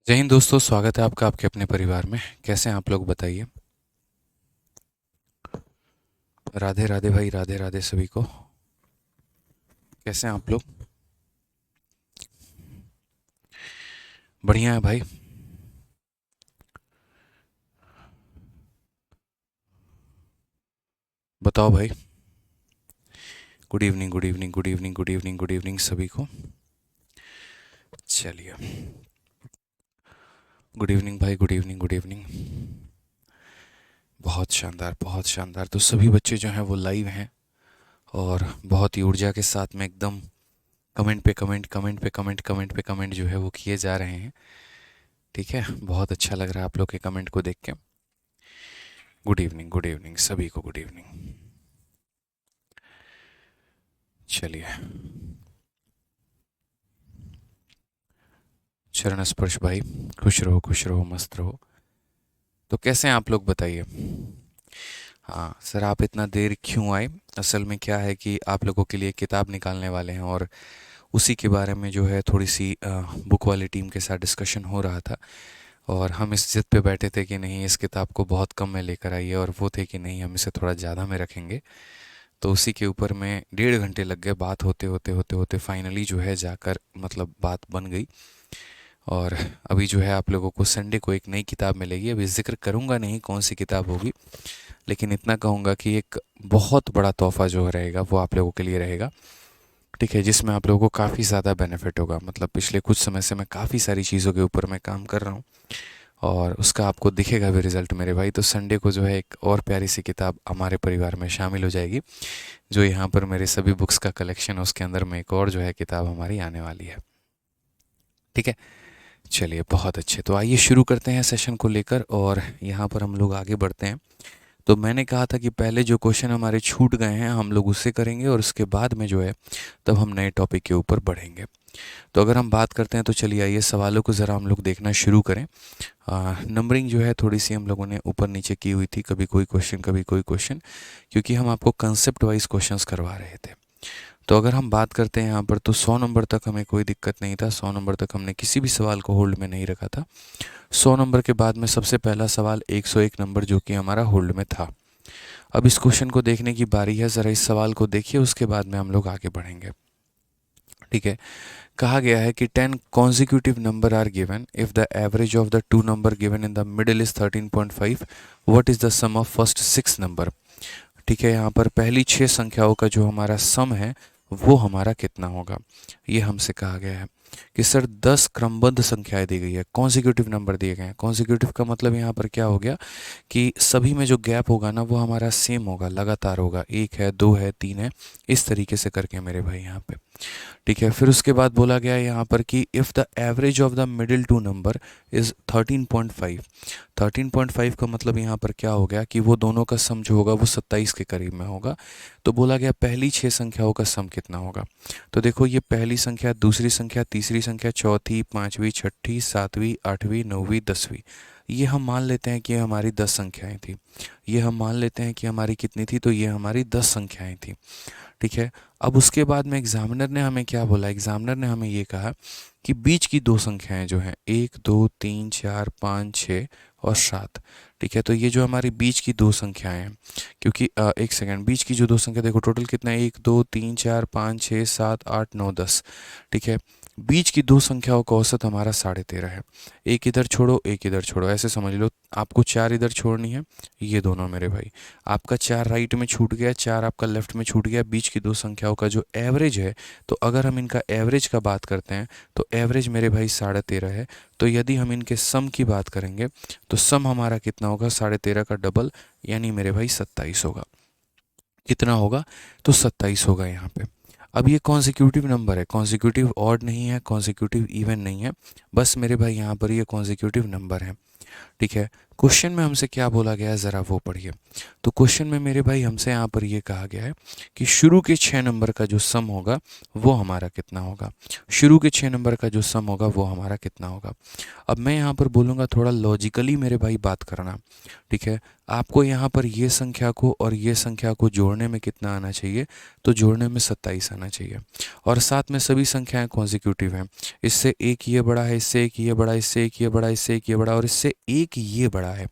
जय हिंद दोस्तों, स्वागत है आपका आपके अपने परिवार में। कैसे हैं आप लोग, बताइए। राधे राधे भाई, राधे राधे सभी को। कैसे हैं आप लोग? बढ़िया है भाई। बताओ भाई। Good evening, good evening, good evening, good evening, good evening सभी को। चलिए। गुड इवनिंग भाई, गुड इवनिंग, गुड इवनिंग। बहुत शानदार, बहुत शानदार। तो सभी बच्चे जो हैं वो लाइव हैं और बहुत ही ऊर्जा के साथ में एकदम कमेंट पे कमेंट, कमेंट पे कमेंट, कमेंट पे कमेंट जो है वो किए जा रहे हैं। ठीक है, बहुत अच्छा लग रहा है आप लोग के कमेंट को देख के। गुड इवनिंग सभी को, गुड इवनिंग। चलिए। चरण स्पर्श भाई। खुश रहो, खुश रहो, मस्त रहो। तो कैसे हैं आप लोग, बताइए। हाँ सर, आप इतना देर क्यों आए? असल में क्या है कि आप लोगों के लिए किताब निकालने वाले हैं और उसी के बारे में जो है थोड़ी सी बुक वाली टीम के साथ डिस्कशन हो रहा था। और हम इस जिद पे बैठे थे कि नहीं, इस किताब को बहुत कम में लेकर आइए, और वो थे कि नहीं, हम इसे थोड़ा ज़्यादा में रखेंगे। तो उसी के ऊपर में 1.5 घंटे लग गए, बात होते होते होते होते फाइनली जो है जाकर मतलब बात बन गई। और अभी जो है आप लोगों को संडे को एक नई किताब मिलेगी। अभी जिक्र करूंगा नहीं कौन सी किताब होगी, लेकिन इतना कहूँगा कि एक बहुत बड़ा तोहफा जो रहेगा वो आप लोगों के लिए रहेगा। ठीक है, जिसमें आप लोगों को काफ़ी ज़्यादा बेनिफिट होगा। मतलब पिछले कुछ समय से मैं काफ़ी सारी चीज़ों के ऊपर मैं काम कर रहा हूँ और उसका आपको दिखेगा भी रिजल्ट मेरे भाई। तो संडे को जो है एक और प्यारी सी किताब हमारे परिवार में शामिल हो जाएगी। जो यहाँ पर मेरे सभी बुक्स का कलेक्शन है उसके अंदर में एक और जो है किताब हमारी आने वाली है। ठीक है। चलिए, बहुत अच्छे। तो आइए शुरू करते हैं सेशन को लेकर और यहाँ पर हम लोग आगे बढ़ते हैं। तो मैंने कहा था कि पहले जो क्वेश्चन हमारे छूट गए हैं हम लोग उससे करेंगे और उसके बाद में जो है तब हम नए टॉपिक के ऊपर बढ़ेंगे। तो अगर हम बात करते हैं तो चलिए आइए सवालों को ज़रा हम लोग देखना शुरू करें। नंबरिंग जो है थोड़ी सी हम लोगों ने ऊपर नीचे की हुई थी, कभी कोई क्वेश्चन कभी कोई क्वेश्चन, क्योंकि हम आपको कंसेप्ट वाइज क्वेश्चंस करवा रहे थे। तो अगर हम बात करते हैं यहाँ पर तो 100 नंबर तक हमें कोई दिक्कत नहीं था। 100 नंबर तक हमने किसी भी सवाल को होल्ड में नहीं रखा था। 100 नंबर के बाद में सबसे पहला सवाल 101 नंबर जो कि हमारा होल्ड में था। अब इस क्वेश्चन को देखने की बारी है, ज़रा इस सवाल को देखिए, उसके बाद में हम लोग आगे बढ़ेंगे। ठीक है। कहा गया है कि 10 consecutive number are given if the average of the two number given in the middle is 13.5, what is the sum of first 6 number? ठीक है, यहाँ पर पहली 6 संख्याओं का जो हमारा सम है वो हमारा कितना होगा, ये हमसे कहा गया है। कि सर 10 क्रमबद्ध संख्याएं दी गई है, कॉन्जिक्यूटिव नंबर दिए गए हैं। कॉन्जिक्यूटिव का मतलब यहाँ पर क्या हो गया कि सभी में जो गैप होगा ना वो हमारा सेम होगा, लगातार होगा। 1 है, 2 है, 3 है, इस तरीके से करके मेरे भाई यहाँ पे। ठीक है, फिर उसके बाद बोला गया है यहाँ पर कि if the average of the middle two number is 13.5। 13.5 का मतलब यहाँ पर क्या हो गया कि वो दोनों का सम जो होगा वो 27 के करीब में होगा। तो बोला गया पहली 6 संख्याओं का सम कितना होगा। तो देखो, ये पहली संख्या, दूसरी संख्या, तीसरी संख्या, चौथी, पाँचवीं, छठी, सातवीं, आठवीं, नौवीं, 10वीं, ये हम मान लेते हैं कि हमारी 10 संख्याएं थी। ये हम मान लेते हैं कि हमारी कितनी थी, तो ये हमारी 10 संख्याएं थी। ठीक है। अब उसके बाद में एग्जामिनर ने हमें क्या बोला, एग्जामिनर ने हमें ये कहा कि बीच की दो संख्याएं जो हैं 1 2 3 4 5 6 और 7। ठीक है, तो ये जो हमारी बीच की दो संख्याएं हैं, क्योंकि एक सेकंड, बीच की जो दो संख्या देखो टोटल कितना है, 1 2 3 4 5 6 7 8 9 10। ठीक है, बीच की दो संख्याओं का औसत हमारा 13.5 है। एक इधर छोड़ो, एक इधर छोड़ो, ऐसे समझ लो आपको 4 इधर छोड़नी है, ये दोनों मेरे भाई। आपका 4 राइट में छूट गया, 4 आपका लेफ्ट में छूट गया। बीच की दो संख्याओं का जो एवरेज है, तो अगर हम इनका एवरेज का बात करते हैं तो एवरेज मेरे भाई 13.5 है। तो यदि हम इनके सम की बात करेंगे तो सम हमारा कितना होगा, 13.5 का डबल, यानी मेरे भाई 27 होगा। कितना होगा, तो 27 होगा यहाँ पे। अब ये कॉन्जिक्यूटिव नंबर है, कॉन्जिक्यूटिव ऑड नहीं है, कॉन्जिक्यूटिव इवन नहीं है, बस मेरे भाई यहाँ पर ये कॉन्जिक्यूटिव नंबर है। ठीक है, क्वेश्चन में हमसे क्या बोला गया है ज़रा वो पढ़िए। तो क्वेश्चन में मेरे भाई हमसे यहाँ पर ये कहा गया है कि शुरू के 6 नंबर का जो सम होगा वो हमारा कितना होगा। शुरू के 6 नंबर का जो सम होगा वो हमारा कितना होगा। अब मैं यहाँ पर बोलूँगा थोड़ा लॉजिकली मेरे भाई बात करना, ठीक है। आपको यहाँ पर ये संख्या को और ये संख्या को जोड़ने में कितना आना चाहिए, तो जोड़ने में 27 आना चाहिए। और साथ में सभी संख्याएं कॉन्जिक्यूटिव हैं, इससे एक ये बड़ा है, इससे एक ये बड़ा, इससे एक ये बड़ा, इससे एक ये बड़ा और इससे एक ये बड़ा है।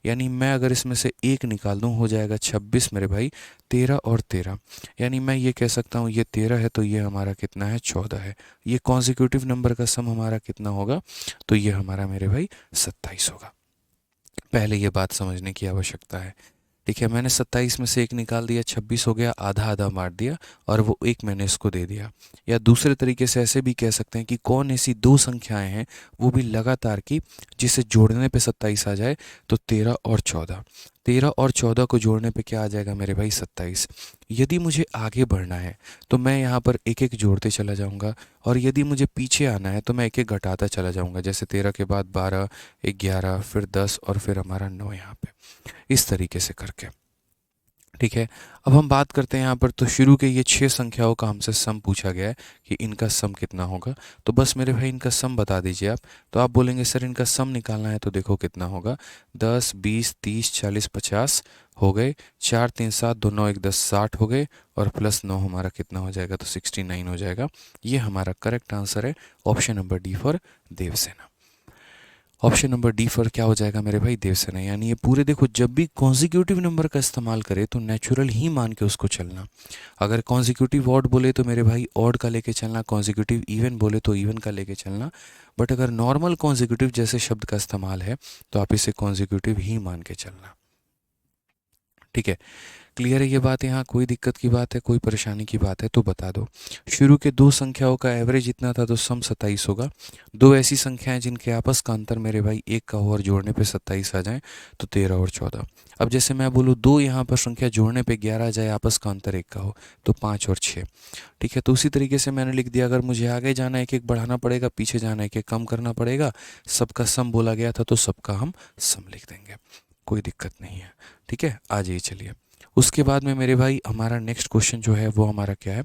यानी मैं अगर इसमें से एक निकाल दूं हो जाएगा 26 मेरे भाई, 13 और 13। यानी मैं ये कह सकता हूँ ये 13 है तो ये हमारा कितना है, 14 है। ये कॉन्जिक्यूटिव नंबर का सम हमारा कितना होगा, तो ये हमारा मेरे भाई 27 होगा। पहले ये बात समझने की आवश्यकता है, ठीक है। मैंने 27 में से एक निकाल दिया, 26 हो गया, आधा आधा बांट दिया और वो एक मैंने इसको दे दिया। या दूसरे तरीके से ऐसे भी कह सकते हैं कि कौन ऐसी दो संख्याएं हैं वो भी लगातार की जिसे जोड़ने पे 27 आ जाए, तो 13 और 14। 13 और 14 को जोड़ने पे क्या आ जाएगा मेरे भाई, 27। यदि मुझे आगे बढ़ना है तो मैं यहाँ पर एक एक जोड़ते चला जाऊँगा, और यदि मुझे पीछे आना है तो मैं एक एक घटाता चला जाऊँगा। जैसे 13 के बाद 12, 11, फिर 10 और फिर हमारा 9 यहाँ पे, इस तरीके से करके, ठीक है। अब हम बात करते हैं यहाँ पर, तो शुरू के ये 6 संख्याओं का हमसे सम पूछा गया है कि इनका सम कितना होगा। तो बस मेरे भाई इनका सम बता दीजिए आप। तो आप बोलेंगे सर इनका सम निकालना है, तो देखो कितना होगा, 10, 20, 30, 40, 50 हो गए, 4, 3, 7, 2, 9, 1, 10, 60 हो गए, और प्लस 9 हमारा कितना हो जाएगा, तो 69 हो जाएगा। ये हमारा करेक्ट आंसर है, option number D for Devsena. Option number D for क्या हो जाएगा मेरे भाई, देवसेना। यानी ये पूरे देखो, जब भी कॉन्जिक्यूटिव नंबर का इस्तेमाल करे तो नेचुरल ही मान के उसको चलना। अगर कॉन्जिक्यूटिव ऑड बोले तो मेरे भाई ऑड का लेके चलना, कॉन्जिक्यूटिव इवन बोले तो इवन का लेके चलना। बट अगर नॉर्मल कॉन्जिक्यूटिव जैसे शब्द का इस्तेमाल है तो आप इसे कॉन्जिक्यूटिव ही मान के चलना, ठीक है। क्लियर है ये बात, यहाँ कोई दिक्कत की बात है, कोई परेशानी की बात है तो बता दो। शुरू के दो संख्याओं का एवरेज इतना था तो सम 27 होगा। दो ऐसी संख्याएं जिनके आपस का अंतर मेरे भाई एक का हो और जोड़ने पे 27 आ जाए, तो 13 और 14। अब जैसे मैं बोलूँ दो यहाँ पर संख्या जोड़ने पे 11 आ जाए, आपस का अंतर एक का हो, तो 5 और 6, ठीक है। तो उसी तरीके से मैंने लिख दिया, अगर मुझे आगे जाना एक एक बढ़ाना पड़ेगा, पीछे जाना एक एक कम करना पड़ेगा। सबका सम बोला गया था तो सबका हम सम लिख देंगे, कोई दिक्कत नहीं है, ठीक है। आ जाइए चलिए। उसके बाद में मेरे भाई हमारा नेक्स्ट क्वेश्चन जो है वो हमारा क्या है,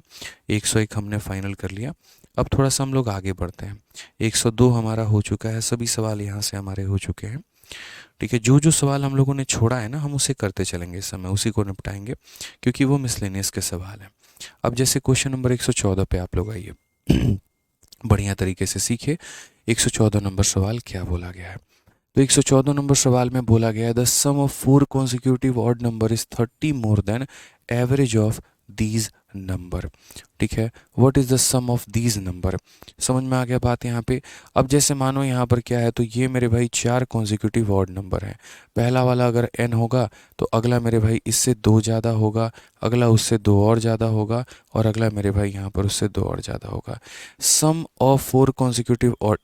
101 हमने फाइनल कर लिया। अब थोड़ा सा हम लोग आगे बढ़ते हैं। 102 हमारा हो चुका है, सभी सवाल यहाँ से हमारे हो चुके हैं, ठीक है। जो जो सवाल हम लोगों ने छोड़ा है ना, हम उसे करते चलेंगे इस समय, उसी को निपटाएंगे क्योंकि वो मिसलेनियस के सवाल हैं। अब जैसे क्वेश्चन नंबर 114 पे आप लोग आइए बढ़िया तरीके से सीखे 114 नंबर सवाल क्या बोला गया है। तो 114 नंबर सवाल में बोला गया है, the sum of 4 consecutive odd number is 30 more than average of these number, ठीक है। What is the sum of these number, समझ में आ गया बात यहाँ पे। अब जैसे मानो यहाँ पर क्या है, तो ये मेरे भाई 4 कॉन्जिक्यूटिव ऑड नंबर हैं। पहला वाला अगर n होगा तो अगला मेरे भाई इससे 2 ज़्यादा होगा, अगला उससे 2 और ज़्यादा होगा, और अगला मेरे भाई यहाँ पर उससे 2 और ज़्यादा होगा। सम ऑफ 4 कॉन्जिक्यूटिव ऑड,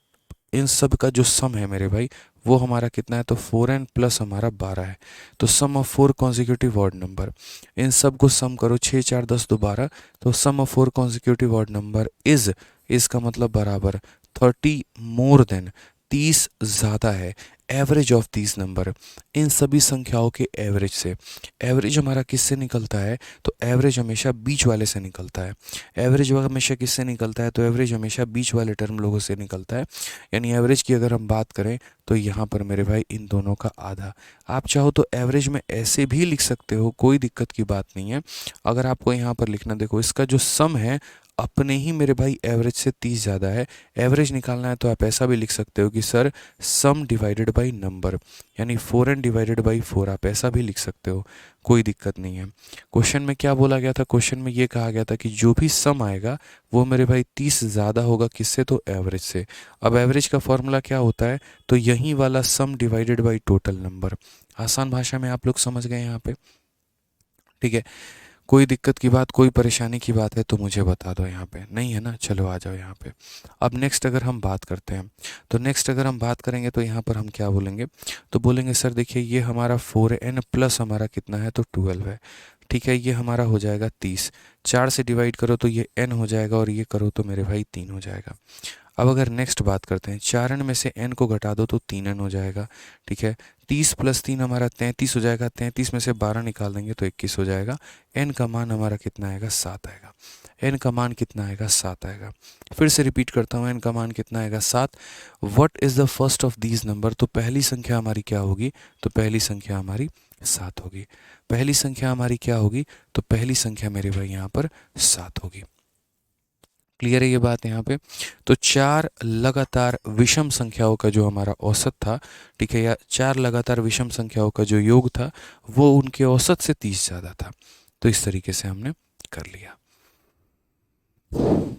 इन सब का जो सम है मेरे भाई वो हमारा कितना है, तो 4n प्लस हमारा 12 है। तो sum of 4 consecutive odd number, इन सब को सम करो, 6, 4, 10, 2, 12। तो sum of 4 consecutive odd number is का मतलब बराबर 30 मोर देन, 30 ज़्यादा है, एवरेज ऑफ 30 नंबर, इन सभी संख्याओं के एवरेज से। एवरेज हमारा किससे निकलता है, तो एवरेज हमेशा बीच वाले से निकलता है। एवरेज हमेशा किससे निकलता है, तो एवरेज हमेशा बीच वाले टर्म लोगों से निकलता है। यानी एवरेज की अगर हम बात करें तो यहाँ पर मेरे भाई इन दोनों का आधा। आप चाहो तो एवरेज में ऐसे भी लिख सकते हो, कोई दिक्कत की बात नहीं है। अगर आपको यहाँ पर लिखना, देखो इसका जो सम है अपने ही मेरे भाई एवरेज से 30 ज़्यादा है। एवरेज निकालना है तो आप ऐसा भी लिख सकते हो कि sir some divided by number, यानी 4n डिवाइडेड बाई 4, आप ऐसा भी लिख सकते हो, कोई दिक्कत नहीं है। क्वेश्चन में क्या बोला गया था, क्वेश्चन में ये कहा गया था कि जो भी सम आएगा वो मेरे भाई 30 ज़्यादा होगा, किससे, तो एवरेज से। अब एवरेज का फॉर्मूला क्या होता है, तो यही वाला सम डिवाइडेड बाई टोटल नंबर। आसान भाषा में आप लोग समझ गए यहाँ पे, ठीक है। कोई दिक्कत की बात, कोई परेशानी की बात है तो मुझे बता दो, यहाँ पे नहीं है ना, चलो आ जाओ यहाँ पे। अब नेक्स्ट अगर हम बात करते हैं, तो नेक्स्ट अगर हम बात करेंगे तो यहाँ पर हम क्या बोलेंगे, तो बोलेंगे सर देखिए ये हमारा 4n प्लस हमारा कितना है, तो 12 है, ठीक है। ये हमारा हो जाएगा 30, 4 से डिवाइड करो तो ये n हो जाएगा, और ये करो तो मेरे भाई 3 हो जाएगा। अब अगर नेक्स्ट बात करते हैं, 4n में से n को घटा दो तो 3n हो जाएगा, ठीक है। 30 + 3 हमारा 33 हो जाएगा, 33 में से 12 निकाल देंगे तो 21 हो जाएगा। n का मान हमारा कितना आएगा, 7 आएगा। n का मान कितना आएगा, 7 आएगा। फिर से रिपीट करता हूँ, n का मान कितना आएगा, 7। What is the first of these number, तो पहली संख्या हमारी क्या होगी, तो पहली संख्या हमारी 7 होगी। पहली संख्या हमारी क्या होगी, तो पहली संख्या मेरे भाई यहाँ पर 7 होगी। क्लियर है ये बात यहाँ पे। तो 4 लगातार विषम संख्याओं का जो हमारा औसत था, ठीक है, या 4 लगातार विषम संख्याओं का जो योग था वो उनके औसत से 30 ज़्यादा था। तो इस तरीके से हमने कर लिया,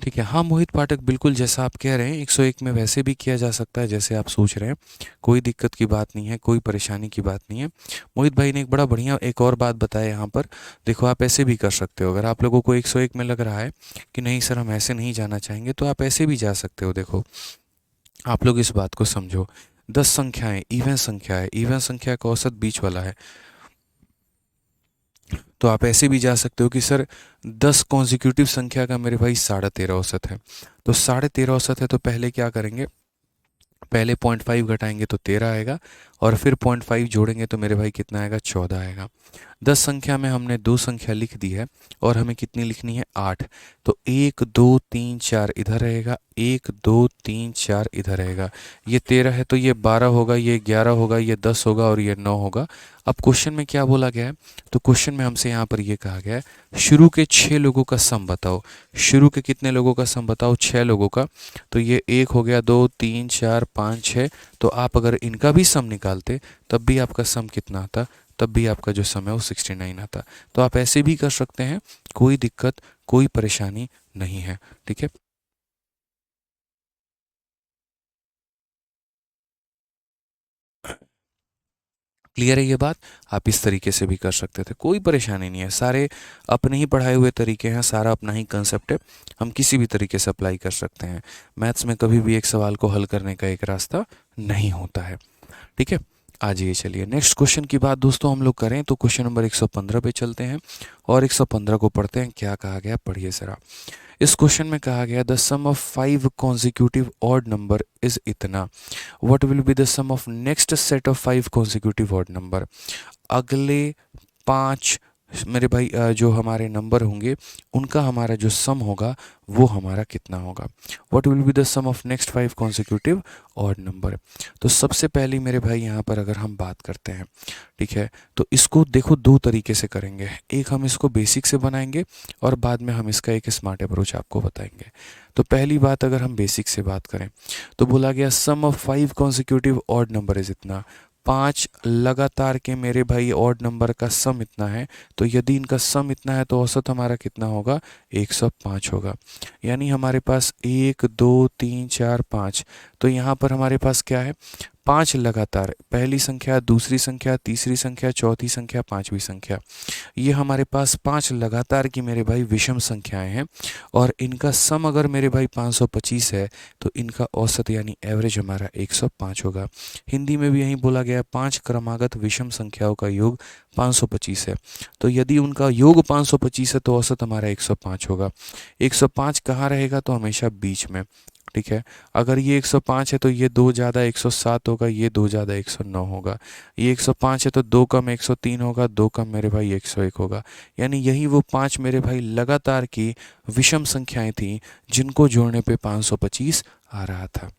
ठीक है। हाँ मोहित पाठक, बिल्कुल जैसा आप कह रहे हैं 101 में वैसे भी किया जा सकता है जैसे आप सोच रहे हैं, कोई दिक्कत की बात नहीं है, कोई परेशानी की बात नहीं है। मोहित भाई ने एक बड़ा बढ़िया एक और बात बताया यहाँ पर, देखो आप ऐसे भी कर सकते हो। अगर आप लोगों को 101 में लग रहा है कि नहीं सर हम ऐसे नहीं जाना चाहेंगे, तो आप ऐसे भी जा सकते हो। देखो आप लोग इस बात को समझो, 10 संख्याएं इवन संख्या है, इवन संख्या का औसत बीच वाला है, तो आप ऐसे भी जा सकते हो कि सर 10 कॉन्जिक्यूटिव संख्या का मेरे भाई 13.5 औसत है। तो 13.5 औसत है तो पहले क्या करेंगे, पहले 0.5 घटाएंगे तो 13 आएगा, और फिर 0.5 जोड़ेंगे तो मेरे भाई कितना आएगा, 14 आएगा। 10 संख्या में हमने 2 संख्या लिख दी है और हमें कितनी लिखनी है, 8। तो 1 2 3 4 इधर रहेगा, 1 2 3 4 इधर रहेगा। ये 13 है तो ये 12 होगा, ये 11 होगा, ये 10 होगा और ये 9 होगा। अब क्वेश्चन में क्या बोला गया है, तो क्वेश्चन में हमसे यहाँ पर ये कहा गया है शुरू के 6 लोगों का सम बताओ। शुरू के कितने लोगों का सम बताओ, 6 लोगों का। तो ये 1 हो गया, 2 3 4 5 6। तो आप अगर इनका भी सम निकालते तब भी आपका सम कितना आता, तब भी आपका जो सम है वो 69 आता। तो आप ऐसे भी कर सकते हैं, कोई दिक्कत कोई परेशानी नहीं है, ठीक है। क्लियर है ये बात, आप इस तरीके से भी कर सकते थे, कोई परेशानी नहीं है। सारे अपने ही पढ़ाए हुए तरीके हैं, सारा अपना ही कंसेप्ट है, हम किसी भी तरीके से अप्लाई कर सकते हैं। मैथ्स में कभी भी एक सवाल को हल करने का एक रास्ता नहीं होता है, ठीक है। आ जाइए, चलिए नेक्स्ट क्वेश्चन की बात दोस्तों हम लोग करें तो क्वेश्चन नंबर 115 पे चलते हैं और 115 को पढ़ते हैं। क्या कहा गया, पढ़िए जरा। इस क्वेश्चन में कहा गया the sum of 5 consecutive odd number is इतना, what will be the sum of next set of 5 consecutive odd number. अगले 5 मेरे भाई जो हमारे नंबर होंगे उनका हमारा जो सम होगा वो हमारा कितना होगा। What will be the sum of next 5 consecutive odd number. तो सबसे पहले मेरे भाई यहाँ पर अगर हम बात करते हैं, ठीक है, तो इसको देखो 2 तरीके से करेंगे। एक हम इसको बेसिक से बनाएंगे और बाद में हम इसका एक स्मार्ट अप्रोच आपको बताएंगे। तो पहली बात अगर हम बेसिक से बात करें तो बोला गया sum of 5 consecutive odd number is इतना, 5 लगातार के मेरे भाई ऑड नंबर का सम इतना है। तो यदि इनका सम इतना है तो औसत हमारा कितना होगा, 105 होगा। यानी हमारे पास 1 2 3 4 5, तो यहाँ पर हमारे पास क्या है, 5 लगातार, पहली संख्या दूसरी संख्या तीसरी संख्या चौथी संख्या पांचवी संख्या, ये हमारे पास 5 लगातार की मेरे भाई विषम संख्याएं हैं और इनका सम अगर मेरे भाई 525 है तो इनका औसत यानी एवरेज हमारा 105 होगा। हिंदी में भी यही बोला गया 5 क्रमागत विषम संख्याओं का योग 525 है। तो यदि उनका योग 525 है तो औसत हमारा 105 होगा। 105 कहाँ रहेगा, तो हमेशा बीच में, ठीक है। अगर ये 105 है तो ये 2 ज़्यादा 107 होगा, ये 2 ज़्यादा 109 होगा। ये 105 है तो 2 कम 103 होगा, 2 कम मेरे भाई 101 होगा। यानी यही वो 5 मेरे भाई लगातार की विषम संख्याएं थी जिनको जोड़ने पे 525 आ रहा था,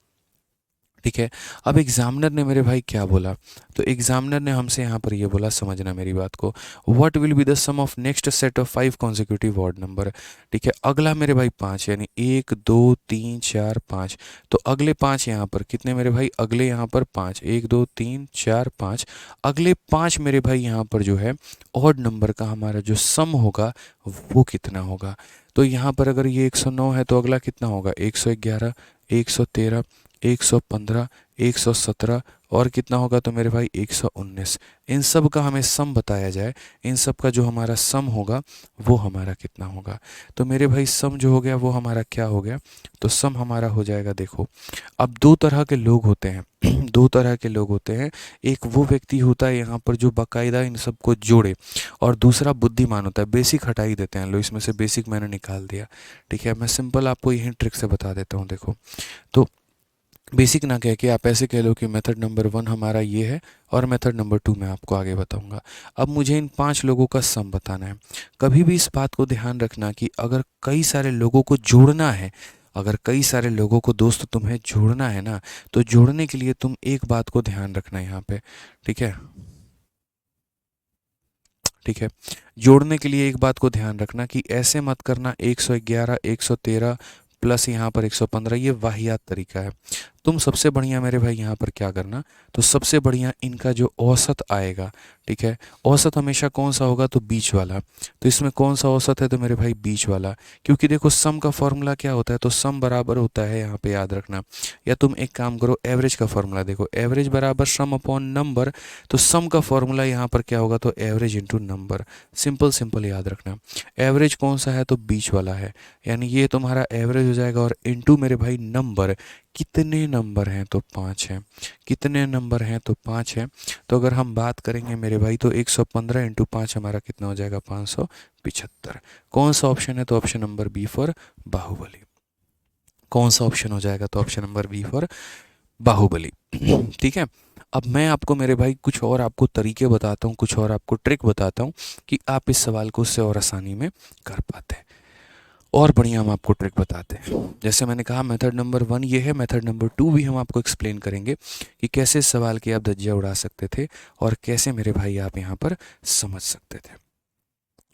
ठीक है। अब एग्जामिनर ने मेरे भाई क्या बोला, तो एग्जामिनर ने हमसे यहाँ पर ये बोला, समझना मेरी बात को, what will be the sum of next set of 5 consecutive odd number, ठीक है। अगला मेरे भाई 5 यानी 1 2 3 4 5, तो अगले 5 यहाँ पर कितने मेरे भाई, अगले यहाँ पर 5, 1 2 3 4 5, अगले 5 मेरे भाई यहाँ पर जो है ऑड नंबर का हमारा जो सम होगा वो कितना होगा। तो यहाँ पर अगर ये 109 है तो अगला कितना होगा, 111 113 115, 117 और कितना होगा तो मेरे भाई 119। इन सब का हमें सम बताया जाए, इन सब का जो हमारा सम होगा वो हमारा कितना होगा। तो मेरे भाई सम जो हो गया वो हमारा क्या हो गया, तो सम हमारा हो जाएगा। देखो अब दो तरह के लोग होते हैं दो तरह के लोग होते हैं। एक वो व्यक्ति होता है यहाँ पर जो बाकायदा इन सबको जोड़े, और दूसरा बुद्धिमान होता है। बेसिक हटा ही देते हैं, लो इसमें से बेसिक मैंने निकाल दिया। ठीक है, मैं सिंपल आपको यही ट्रिक से बता देता हूँ। देखो तो बेसिक ना कह के आप ऐसे कह लो कि मेथड नंबर 1 हमारा ये है और मेथड नंबर 2 मैं आपको आगे बताऊंगा। अब मुझे इन 5 लोगों का सम बताना है। कभी भी इस बात को ध्यान रखना कि अगर कई सारे लोगों को जोड़ना है, अगर कई सारे लोगों को दोस्त तुम्हें जोड़ना है ना, तो जोड़ने के लिए तुम एक बात को ध्यान रखना यहाँ पे। ठीक है, ठीक है, जोड़ने के लिए एक बात को ध्यान रखना कि ऐसे मत करना 111 113 प्लस यहाँ पर 115, ये वाहियात तरीका है। तुम सबसे बढ़िया मेरे भाई यहाँ पर क्या करना, तो सबसे बढ़िया इनका जो औसत आएगा, ठीक है, औसत हमेशा कौन सा होगा तो बीच वाला। तो इसमें कौन सा औसत है तो मेरे भाई बीच वाला, क्योंकि देखो सम का फॉर्मूला क्या होता है, तो सम बराबर होता है यहाँ पे याद रखना। या तुम एक काम करो, एवरेज का फॉर्मूला देखो, एवरेज बराबर सम अपॉन नंबर। तो सम का फॉर्मूला यहाँ पर क्या होगा तो average into number. Simple simple याद रखना। एवरेज कौन सा है तो बीच वाला है, यानी ये तुम्हारा एवरेज हो जाएगा, और इंटू मेरे भाई नंबर। कितने नंबर हैं तो 5 हैं, कितने नंबर हैं तो 5 हैं। तो अगर हम बात करेंगे मेरे भाई तो 115 इंटू 5 हमारा कितना हो जाएगा 575। कौन सा ऑप्शन है तो option number B for Baahubali. कौन सा ऑप्शन हो जाएगा तो option number B for Baahubali. ठीक है, अब मैं आपको मेरे भाई कुछ और आपको तरीके बताता हूँ, कुछ और आपको ट्रिक बताता हूँ कि आप इस सवाल को उससे और आसानी में कर पाते हैं। और बढ़िया हम आपको ट्रिक बताते हैं। जैसे मैंने कहा मेथड नंबर 1 ये है, मेथड नंबर 2 भी हम आपको एक्सप्लेन करेंगे कि कैसे इस सवाल की आप धज्जियाँ उड़ा सकते थे और कैसे मेरे भाई आप यहाँ पर समझ सकते थे।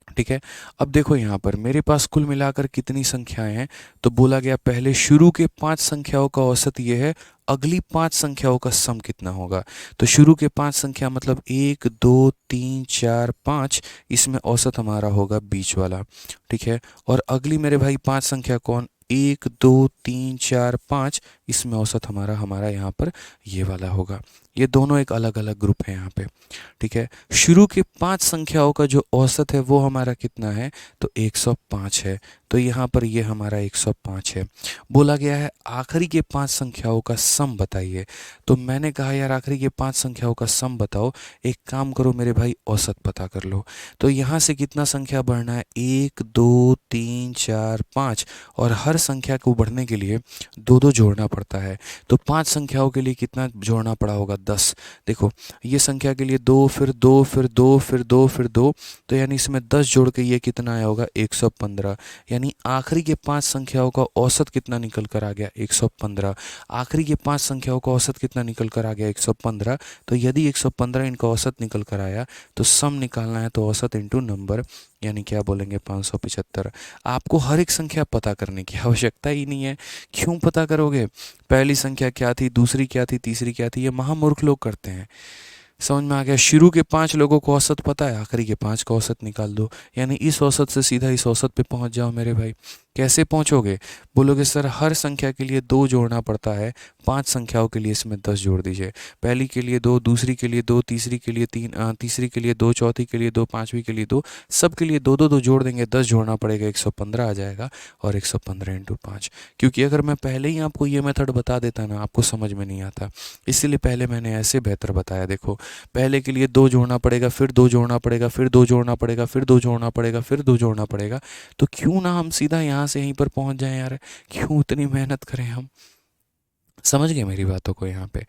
ठीक है, अब देखो यहाँ पर मेरे पास कुल मिलाकर कितनी संख्याएं हैं, तो बोला गया पहले शुरू के 5 संख्याओं का औसत ये है, अगली 5 संख्याओं का सम कितना होगा। तो शुरू के 5 संख्या मतलब 1 2 3 4 5, इसमें औसत हमारा होगा बीच वाला। ठीक है, और अगली मेरे भाई 5 संख्या कौन, 1 2 3 4 5, इसमें औसत हमारा हमारा यहाँ पर ये वाला होगा। ये दोनों एक अलग अलग ग्रुप है यहाँ पे। ठीक है, शुरू के 5 संख्याओं का जो औसत है वो हमारा कितना है तो 105 है। तो यहाँ पर ये हमारा 105 है। बोला गया है आखिरी के 5 संख्याओं का सम बताइए। तो मैंने कहा यार आखिरी के 5 संख्याओं का सम बताओ, एक काम करो मेरे भाई औसत पता कर लो। तो यहाँ से कितना संख्या बढ़ना है 1 2 3 4 5, और हर संख्या को बढ़ने के लिए दो दो जोड़ना पड़ता है। तो 5 संख्याओं के लिए कितना जोड़ना पड़ा होगा 10। देखो ये संख्या के लिए 2 फिर 2 फिर 2 फिर 2 फिर 2, तो यानी इसमें 10 जोड़ के ये कितना आया होगा 115। यानी आखिरी के 5 संख्याओं का औसत कितना निकल कर आ गया 115। आखिरी के 5 संख्याओं का औसत कितना निकल कर आ गया 115। तो यदि 115 इनका औसत निकल कर आया तो सम निकालना है तो औसत इंटू नंबर, यानी क्या बोलेंगे 575। आपको हर एक संख्या पता करने की आवश्यकता ही नहीं है। क्यों पता करोगे, पहली संख्या क्या थी, दूसरी क्या थी, तीसरी क्या थी, ये महामूर्ख लोग करते हैं। समझ में आ गया, शुरू के 5 लोगों को औसत पता है, आखिरी के 5 का औसत निकाल दो, यानी इस औसत से सीधा इस औसत पे पहुंच जाओ मेरे भाई। कैसे पहुंचोगे, बोलोगे सर हर संख्या के लिए 2 जोड़ना पड़ता है, 5 संख्याओं के लिए इसमें 10 जोड़ दीजिए। पहली के लिए 2, दूसरी के लिए 2, तीसरी के लिए 3, तीसरी के लिए 2, चौथी के लिए 2, पांचवी के लिए 2, सब के लिए 2 2 2 जोड़ देंगे, 10 जोड़ना पड़ेगा, 115 आ जाएगा, और 115 इंटू 5। क्योंकि अगर मैं पहले ही आपको ये मेथड बता देता ना, आपको समझ में नहीं आता, इसीलिए पहले मैंने ऐसे बेहतर बताया। देखो पहले के लिए 2 जोड़ना पड़ेगा, फिर 2 जोड़ना पड़ेगा, फिर 2 जोड़ना पड़ेगा, फिर 2 जोड़ना पड़ेगा, फिर 2 जोड़ना पड़ेगा। तो क्यों ना हम सीधा यहाँ से यहीं पर पहुंच जाएं यार, क्यों इतनी मेहनत करें हम। समझ गए मेरी बातों को यहाँ पे।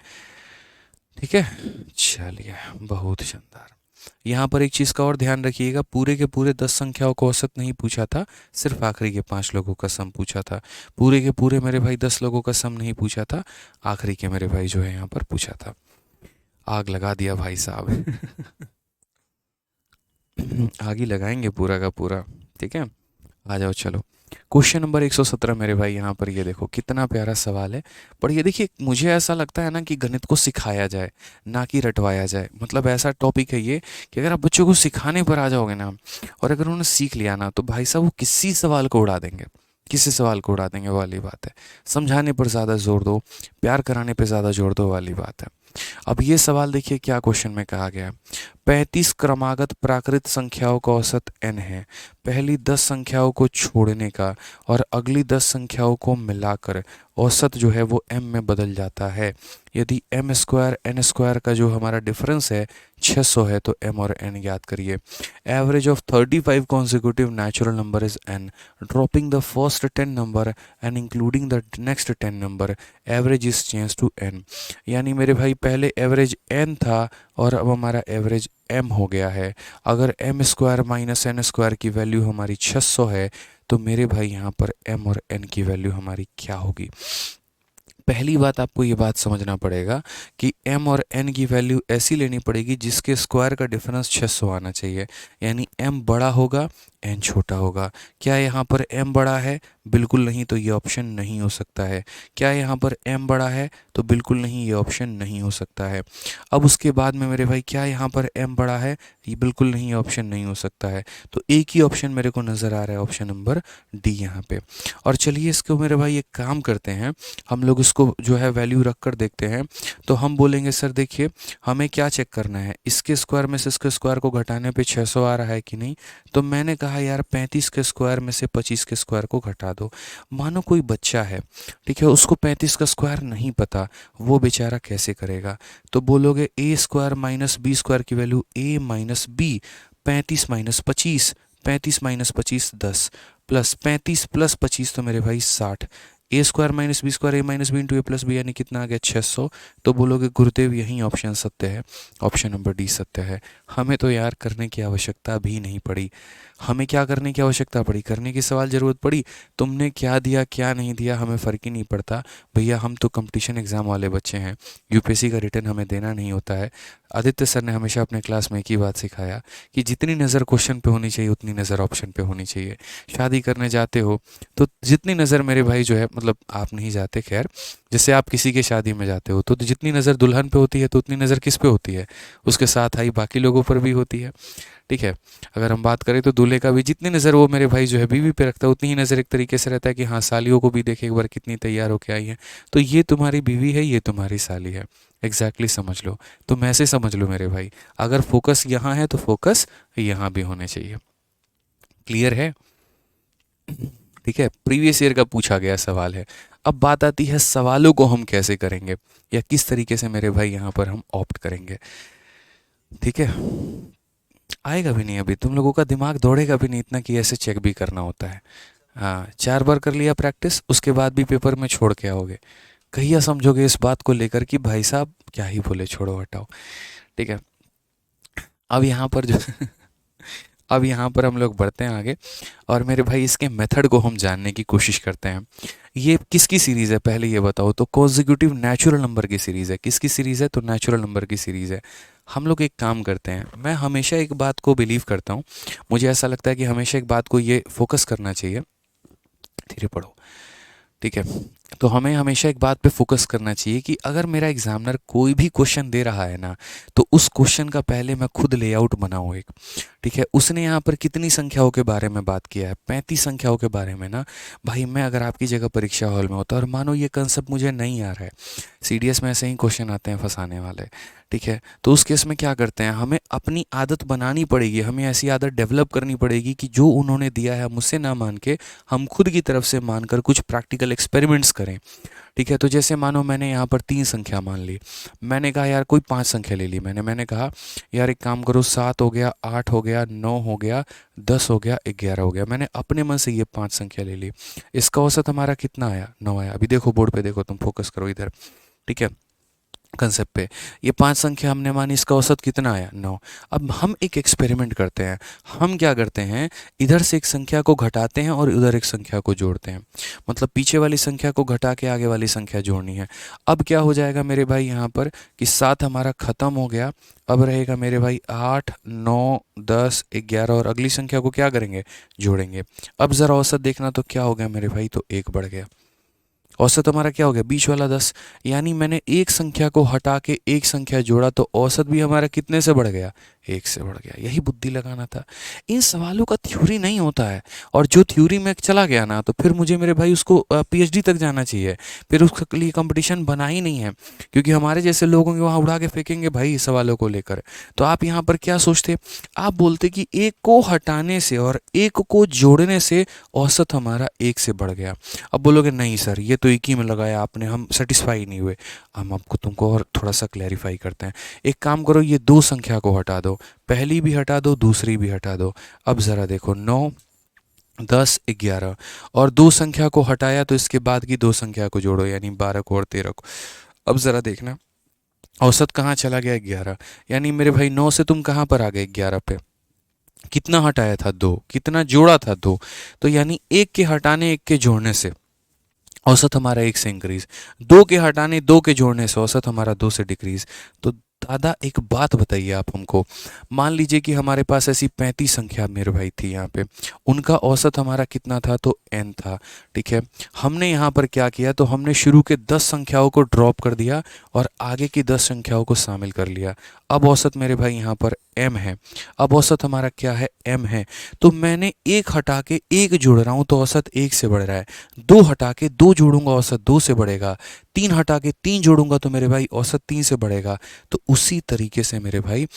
ठीक है, चलिए बहुत शानदार। यहाँ पर एक चीज़ का और ध्यान रखिएगा, पूरे के पूरे 10 संख्याओं को औसत नहीं पूछा था, सिर्फ आखिरी के 5 लोगों का सम पूछा था। पूरे के पूरे मेरे भाई 10 लोगों का सम नहीं पूछा था, आखिरी के मेरे भाई जो है यहाँ पर पूछा था। आग लगा दिया भाई साहब। आग ही लगाएंगे पूरा का पूरा। ठीक है, आ जाओ चलो। क्वेश्चन नंबर 117 मेरे भाई, यहाँ पर ये देखो कितना प्यारा सवाल है। पर ये देखिए मुझे ऐसा लगता है ना कि गणित को सिखाया जाए ना कि रटवाया जाए। मतलब ऐसा टॉपिक है ये कि अगर आप बच्चों को सिखाने पर आ जाओगे ना, और अगर उन्होंने सीख लिया ना, तो भाई साहब वो किसी सवाल को उड़ा देंगे। किसी सवाल को उड़ा देंगे वाली बात है। समझाने पर ज़्यादा जोर दो, प्यार कराने पे ज़्यादा जोर दो वाली बात है। अब ये सवाल देखिए क्या क्वेश्चन में कहा गया है। 35 क्रमागत प्राकृत संख्याओं का औसत n है। पहली 10 संख्याओं को छोड़ने का और अगली 10 संख्याओं को मिलाकर औसत जो है वो m में बदल जाता है। यदि m स्क्वायर n स्क्वायर का जो हमारा डिफरेंस है 600 है तो m और n ज्ञात करिए। Average of 35 consecutive natural number is n. Dropping the first 10 number and including the next 10 number, average is changed to n. यानी मेरे भाई पहले एवरेज n था और अब हमारा एवरेज m हो गया है। अगर m square minus n square की वैल्यू हमारी 600 है तो मेरे भाई यहाँ पर m और n की वैल्यू हमारी क्या होगी। पहली बात आपको ये बात समझना पड़ेगा कि m और n की वैल्यू ऐसी लेनी पड़ेगी जिसके स्क्वायर का डिफरेंस 600 आना चाहिए। यानी m बड़ा होगा n छोटा होगा। क्या यहाँ पर m बड़ा है? बिल्कुल नहीं, तो ये ऑप्शन नहीं हो सकता है। क्या यहाँ पर m बड़ा है? तो बिल्कुल नहीं, ये ऑप्शन नहीं हो सकता है। अब उसके बाद में मेरे भाई क्या यहाँ पर m बड़ा है? ये बिल्कुल नहीं, ये ऑप्शन नहीं हो सकता है। तो एक ही ऑप्शन मेरे को नज़र आ रहा है, ऑप्शन नंबर डी यहाँ पे। और चलिए इसको मेरे भाई एक काम करते हैं, हम लोग इसको जो है वैल्यू रख कर देखते हैं। तो हम बोलेंगे सर देखिए हमें क्या चेक करना है, इसके स्क्वायर में से इसके स्क्वायर को घटाने पे 600 आ रहा है कि नहीं। तो मैंने कहा यार 35 के स्क्वायर में से 25 के स्क्वायर को घटा दो। मानो कोई बच्चा है, ठीक है, उसको 35 का स्क्वायर नहीं पता, वो बेचारा कैसे करेगा। तो बोलोगे a square minus b square की value a minus b, 35 minus 25, 35 minus 25 10, plus 35 plus 25 तो मेरे भाई 60। A square minus b square a minus b into a plus b यानी कितना आ गया 600। तो बोलोगे गुरुदेव यही ऑप्शन सत्य है, ऑप्शन नंबर डी सत्य है। हमें तो यार करने की आवश्यकता भी नहीं पड़ी। हमें क्या करने की आवश्यकता पड़ी? करने की सवाल ज़रूरत पड़ी। तुमने क्या दिया क्या नहीं दिया हमें फ़र्क ही नहीं पड़ता भैया, हम तो कंपटीशन एग्ज़ाम वाले बच्चे हैं। यूपीएससी का रिटर्न हमें देना नहीं होता है। आदित्य सर ने हमेशा अपने क्लास में एक ही बात सिखाया कि जितनी नज़र क्वेश्चन पे होनी चाहिए उतनी नज़र ऑप्शन पे होनी चाहिए। शादी करने जाते हो तो जितनी नज़र मेरे भाई जो है, मतलब आप नहीं जाते खैर, जैसे आप किसी के शादी में जाते हो तो जितनी नज़र दुल्हन पे होती है तो उतनी नज़र किस पे होती है? उसके साथ आई बाकी लोगों पर भी होती है। ठीक है, अगर हम बात करें तो दूल्हे का भी जितनी नज़र वो मेरे भाई जो है बीवी पे रखता है उतनी ही नज़र एक तरीके से रहता है कि हाँ सालियों को भी देखे एक बार कितनी तैयार होके आई है। तो ये तुम्हारी बीवी है, ये तुम्हारी साली है। एग्जैक्टली समझ लो, तुम ऐसे समझ लो मेरे भाई, अगर फोकस यहाँ है तो फोकस यहाँ भी होने चाहिए। क्लियर है? ठीक है, प्रीवियस ईयर का पूछा गया सवाल है। अब बात आती है सवालों को हम कैसे करेंगे या किस तरीके से मेरे भाई यहाँ पर हम ऑप्ट करेंगे। ठीक है, आएगा भी नहीं, अभी तुम लोगों का दिमाग दौड़ेगा भी नहीं इतना कि ऐसे चेक भी करना होता है। हाँ, 4 बार कर लिया प्रैक्टिस, उसके बाद भी पेपर में छोड़ के आओगे। कहिया समझोगे इस बात को लेकर कि भाई साहब क्या ही बोले, छोड़ो हटाओ। ठीक है, अब यहाँ पर जो अब यहाँ पर हम लोग बढ़ते हैं आगे और मेरे भाई इसके मेथड को हम जानने की कोशिश करते हैं। ये किसकी सीरीज़ है पहले ये बताओ तो? कॉन्जिक्यूटिव नेचुरल नंबर की सीरीज़ है। किसकी सीरीज़ है? तो नेचुरल नंबर की सीरीज़ है। हम लोग एक काम करते हैं, मैं हमेशा एक बात को बिलीव करता हूँ, मुझे ऐसा लगता है कि हमेशा एक बात को ये फोकस करना चाहिए। धीरे पढ़ो, ठीक है। तो हमें हमेशा एक बात पे फोकस करना चाहिए कि अगर मेरा एग्जामिनर कोई भी क्वेश्चन दे रहा है ना, तो उस क्वेश्चन का पहले मैं खुद लेआउट बनाऊँ एक। ठीक है, उसने यहाँ पर कितनी संख्याओं के बारे में बात किया है? 35 संख्याओं के बारे में ना। भाई मैं अगर आपकी जगह परीक्षा हॉल में होता और मानो ये कंसेप्ट मुझे नहीं आ रहा है, सीडीएस में ऐसे ही क्वेश्चन आते हैं फंसाने वाले, ठीक है, तो उस केस में क्या करते हैं, हमें अपनी आदत बनानी पड़ेगी, हमें ऐसी आदत डेवलप करनी पड़ेगी कि जो उन्होंने दिया है मुझसे ना मान के हम खुद की तरफ से मानकर कुछ प्रैक्टिकल एक्सपेरिमेंट्स करें। ठीक है, तो जैसे मानो मैंने यहाँ पर 3 संख्या मान ली, मैंने कहा यार कोई 5 संख्या ले ली, मैंने कहा यार एक काम करो 7 हो गया, 8 हो गया, 9 हो गया, 10 हो गया, 11 हो गया। मैंने अपने मन से ये 5 संख्या ले ली। इसका औसत हमारा कितना आया? 9 आया। अभी देखो बोर्ड पे देखो, तुम फोकस करो इधर, ठीक है, कंसेप्ट पे। ये 5 संख्या हमने मानी, इसका औसत कितना आया? 9। अब हम एक एक्सपेरिमेंट करते हैं। हम क्या करते हैं, इधर से एक संख्या को घटाते हैं और उधर एक संख्या को जोड़ते हैं। मतलब पीछे वाली संख्या को घटा के आगे वाली संख्या जोड़नी है। अब क्या हो जाएगा मेरे भाई यहाँ पर कि 7 हमारा ख़त्म हो गया। अब रहेगा मेरे भाई 8, 9, 10, 11 और अगली संख्या को क्या करेंगे? जोड़ेंगे। अब ज़रा औसत देखना तो क्या हो गया मेरे भाई, तो 1 बढ़ गया। औसत हमारा क्या हो गया? बीच वाला 10। यानी मैंने एक संख्या को हटा के एक संख्या जोड़ा तो औसत भी हमारा कितने से बढ़ गया? एक से बढ़ गया, यही बुद्धि लगाना था। इन सवालों का थ्योरी नहीं होता है, और जो थ्योरी में चला गया ना तो फिर मुझे मेरे भाई उसको पीएचडी तक जाना चाहिए, फिर उसके लिए कंपटीशन बना ही नहीं है, क्योंकि हमारे जैसे लोगों के वहाँ उड़ा के फेंकेंगे भाई इस सवालों को लेकर। तो आप यहाँ पर क्या सोचते, आप बोलते कि एक को हटाने से और एक को जोड़ने से औसत हमारा एक से बढ़ गया। अब बोलोगे नहीं सर ये तो एक ही में लगाया आपने, हम सेटिस्फाई नहीं हुए। हम आपको तुमको और थोड़ा सा क्लैरिफाई करते हैं। एक काम करो, ये दो संख्या को हटा दो, पहली भी हटा दो दूसरी भी हटा दो। अब ज़रा देखो 9 10 11, और दो संख्या को हटाया तो इसके बाद की दो संख्या को जोड़ो, यानी 12 को और 13 को। अब ज़रा देखना औसत कहाँ चला गया, 11। यानी मेरे भाई 9 से तुम कहाँ पर आ गए, 11 पे। कितना हटाया था, दो। कितना जोड़ा था, दो। तो यानी एक के हटाने एक के जोड़ने से औसत हमारा एक से इंक्रीज, दो के हटाने दो के जोड़ने से औसत हमारा दो से डिक्रीज। तो दादा एक बात बताइए आप हमको, मान लीजिए कि हमारे पास ऐसी 35 संख्या मेरे भाई थी यहाँ पे, उनका औसत हमारा कितना था, तो n था। ठीक है, हमने यहाँ पर क्या किया, तो हमने शुरू के 10 संख्याओं को ड्रॉप कर दिया और आगे की 10 संख्याओं को शामिल कर लिया। अब औसत मेरे भाई यहाँ पर m है। अब औसत हमारा क्या है, m है। तो मैंने एक हटा के एक जोड़ रहा हूँ तो औसत एक से बढ़ रहा है, दो हटा के दो जोड़ूंगा औसत दो से बढ़ेगा, तीन हटा के तीन जोड़ूंगा तो मेरे भाई औसत तीन से बढ़ेगा। तो उसी तरीके से मेरे भाई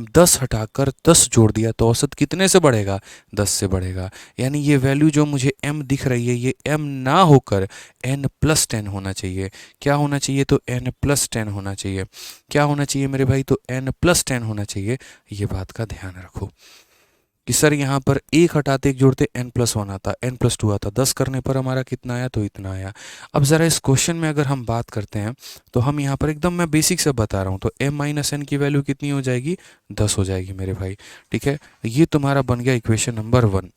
10 हटाकर 10 जोड़ दिया तो औसत कितने से बढ़ेगा, 10 से बढ़ेगा। यानी ये वैल्यू जो मुझे m दिख रही है ये m ना होकर n+10 होना चाहिए। क्या होना चाहिए, तो n+10 होना चाहिए। क्या होना चाहिए मेरे भाई, तो n+10 होना चाहिए। ये बात का ध्यान रखो कि सर यहाँ पर एक हटाते एक जोड़ते n+1 आता, n+2 आता, 10 करने पर हमारा कितना आया, तो इतना आया। अब ज़रा इस क्वेश्चन में अगर हम बात करते हैं तो हम यहाँ पर एकदम मैं बेसिक से बता रहा हूँ, तो m-n की वैल्यू कितनी हो जाएगी, 10 हो जाएगी मेरे भाई। ठीक है, ये तुम्हारा बन गया इक्वेशन नंबर 1।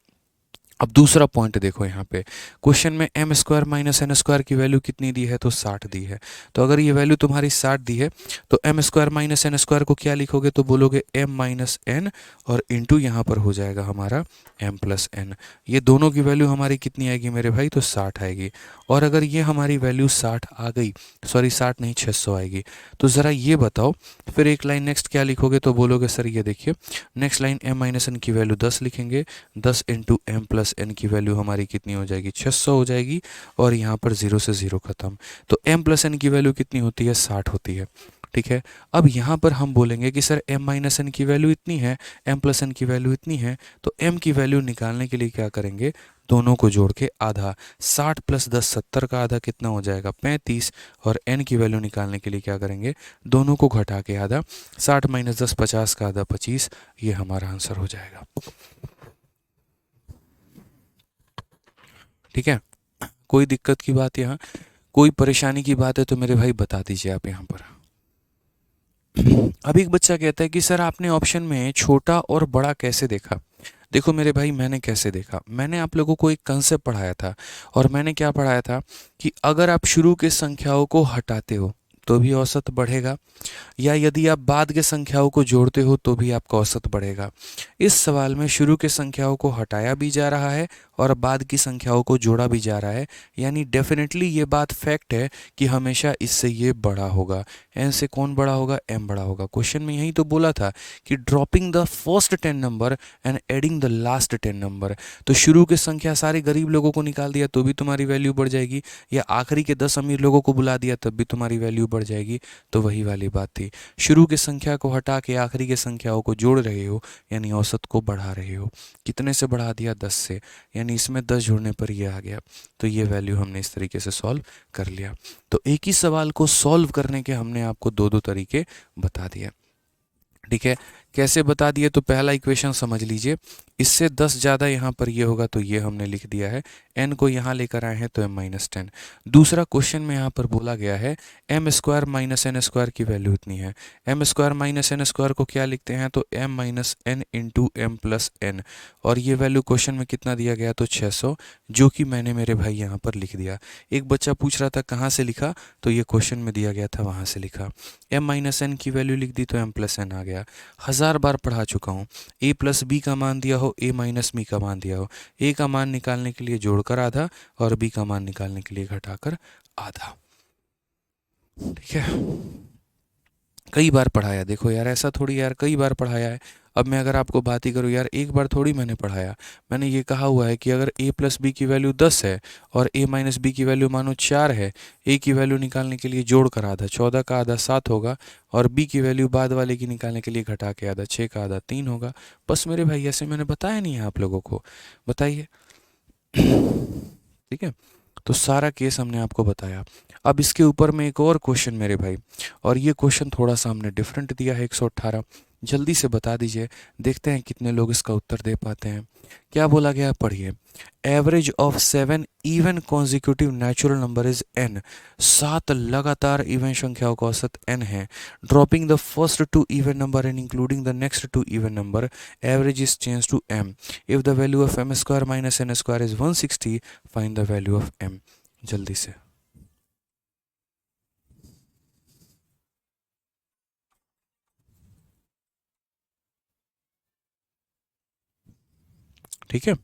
अब दूसरा पॉइंट देखो यहाँ पे, क्वेश्चन में m² - n² की वैल्यू कितनी दी है, तो 60 दी है। तो अगर ये वैल्यू तुम्हारी 60 दी है तो m² - n² को क्या लिखोगे, तो बोलोगे m-n, और इंटू यहाँ पर हो जाएगा हमारा m+n। ये दोनों की वैल्यू हमारी कितनी आएगी मेरे भाई, तो 60 आएगी। और अगर ये हमारी वैल्यू 60 आ गई, सॉरी 60 नहीं 600 आएगी, तो ज़रा ये बताओ फिर एक लाइन नेक्स्ट क्या लिखोगे, तो बोलोगे सर ये देखिए नेक्स्ट लाइन m-n की वैल्यू 10 लिखेंगे, 10 इंटू m+n की वैल्यू हमारी कितनी हो जाएगी, 600 हो जाएगी। और यहाँ पर 0 से 0 खत्म, तो m+n की वैल्यू कितनी होती है, 60 होती है। ठीक है, अब यहाँ पर हम बोलेंगे कि सर m-n की वैल्यू इतनी है, m+n की वैल्यू इतनी है, तो m की वैल्यू निकालने के लिए क्या करेंगे, दोनों को जोड़ के आधा, 60 + 10 70 का आधा कितना हो जाएगा, 35। और n की वैल्यू निकालने के लिए क्या करेंगे, दोनों को घटा के आधा, 60 - 10 50 का आधा 25। ये हमारा आंसर हो जाएगा। ठीक है, कोई दिक्कत की बात, यहाँ कोई परेशानी की बात है तो मेरे भाई बता दीजिए आप यहाँ पर। अब एक बच्चा कहता है कि सर आपने ऑप्शन में छोटा और बड़ा कैसे देखा। देखो मेरे भाई मैंने कैसे देखा, मैंने आप लोगों को एक कंसेप्ट पढ़ाया था, और मैंने क्या पढ़ाया था कि अगर आप शुरू के संख्याओं को हटाते हो तो भी औसत बढ़ेगा, या यदि आप बाद के संख्याओं को जोड़ते हो तो भी आपका औसत बढ़ेगा। इस सवाल में शुरू के संख्याओं को हटाया भी जा रहा है और बाद की संख्याओं को जोड़ा भी जा रहा है, यानी डेफिनेटली ये बात फैक्ट है कि हमेशा इससे ये बड़ा होगा। एन से कौन बड़ा होगा, एम बड़ा होगा। क्वेश्चन में यही तो बोला था कि dropping the first 10 number and adding the last 10 number. तो शुरू के संख्या सारे गरीब लोगों को निकाल दिया तो भी तुम्हारी वैल्यू बढ़ जाएगी, या आखिरी के 10 अमीर लोगों को बुला दिया तब भी तुम्हारी वैल्यू बढ़ जाएगी। तो वही वाली बात थी, शुरू के संख्या को हटा के आखिरी के संख्याओं को जोड़ रहे हो, यानी औसत को बढ़ा रहे हो। कितने से बढ़ा दिया, 10 से, यानी इसमें 10 जोड़ने पर ये आ गया। तो ये वैल्यू हमने इस तरीके से सॉल्व कर लिया। तो एक ही सवाल को सॉल्व करने के हमने आपको दो दो तरीके बता दिए। ठीक है, कैसे बता दिए, तो पहला इक्वेशन समझ लीजिए, इससे 10 ज़्यादा यहाँ पर ये होगा तो ये हमने लिख दिया है, n को यहाँ लेकर आए हैं तो m-10। दूसरा क्वेश्चन में यहाँ पर बोला गया है m² - n² की वैल्यू इतनी है, m² - n² को क्या लिखते हैं, तो m-n इंटू m+n, और ये वैल्यू क्वेश्चन में कितना दिया गया, तो 600, जो कि मैंने मेरे भाई यहाँ पर लिख दिया। एक बच्चा पूछ रहा था कहाँ से लिखा, तो ये क्वेश्चन में दिया गया था वहाँ से लिखा। m-n की वैल्यू लिख दी तो m+n आ गया। 1000 बार पढ़ा चुका हूँ, a + b का मान दिया हो, a - b का मान दिया हो, a का मान निकालने के लिए जोड़कर आधा और b का मान निकालने के लिए घटाकर आधा। ठीक है, कई बार पढ़ाया, देखो यार ऐसा थोड़ी यार, कई बार पढ़ाया है। अब मैं अगर आपको बात ही करूँ यार, एक बार थोड़ी मैंने पढ़ाया, मैंने ये कहा हुआ है कि अगर a प्लस बी की वैल्यू 10 है और a माइनस बी की वैल्यू मानो 4 है, a की वैल्यू निकालने के लिए जोड़ कर आधा 14 का आधा 7 होगा, और b की वैल्यू बाद वाले की निकालने के लिए घटा के आधा 6 का आधा 3 होगा। बस मेरे भाई, ऐसे मैंने बताया नहीं है आप लोगों को, बताइए। ठीक है, तो सारा केस हमने आपको बताया। अब इसके ऊपर में एक और क्वेश्चन मेरे भाई, और ये क्वेश्चन थोड़ा सा हमने डिफरेंट दिया है 118, जल्दी से बता दीजिए, देखते हैं कितने लोग इसका उत्तर दे पाते हैं। क्या बोला गया है, पढ़िए। Average of 7 even consecutive natural number is n। 7 लगातार इवन संख्याओं का औसत n है। Dropping the first two even number and including the next two even number, average is change to m। If the value of m square minus n square is 160, find the value of m। जल्दी से। ठीक है,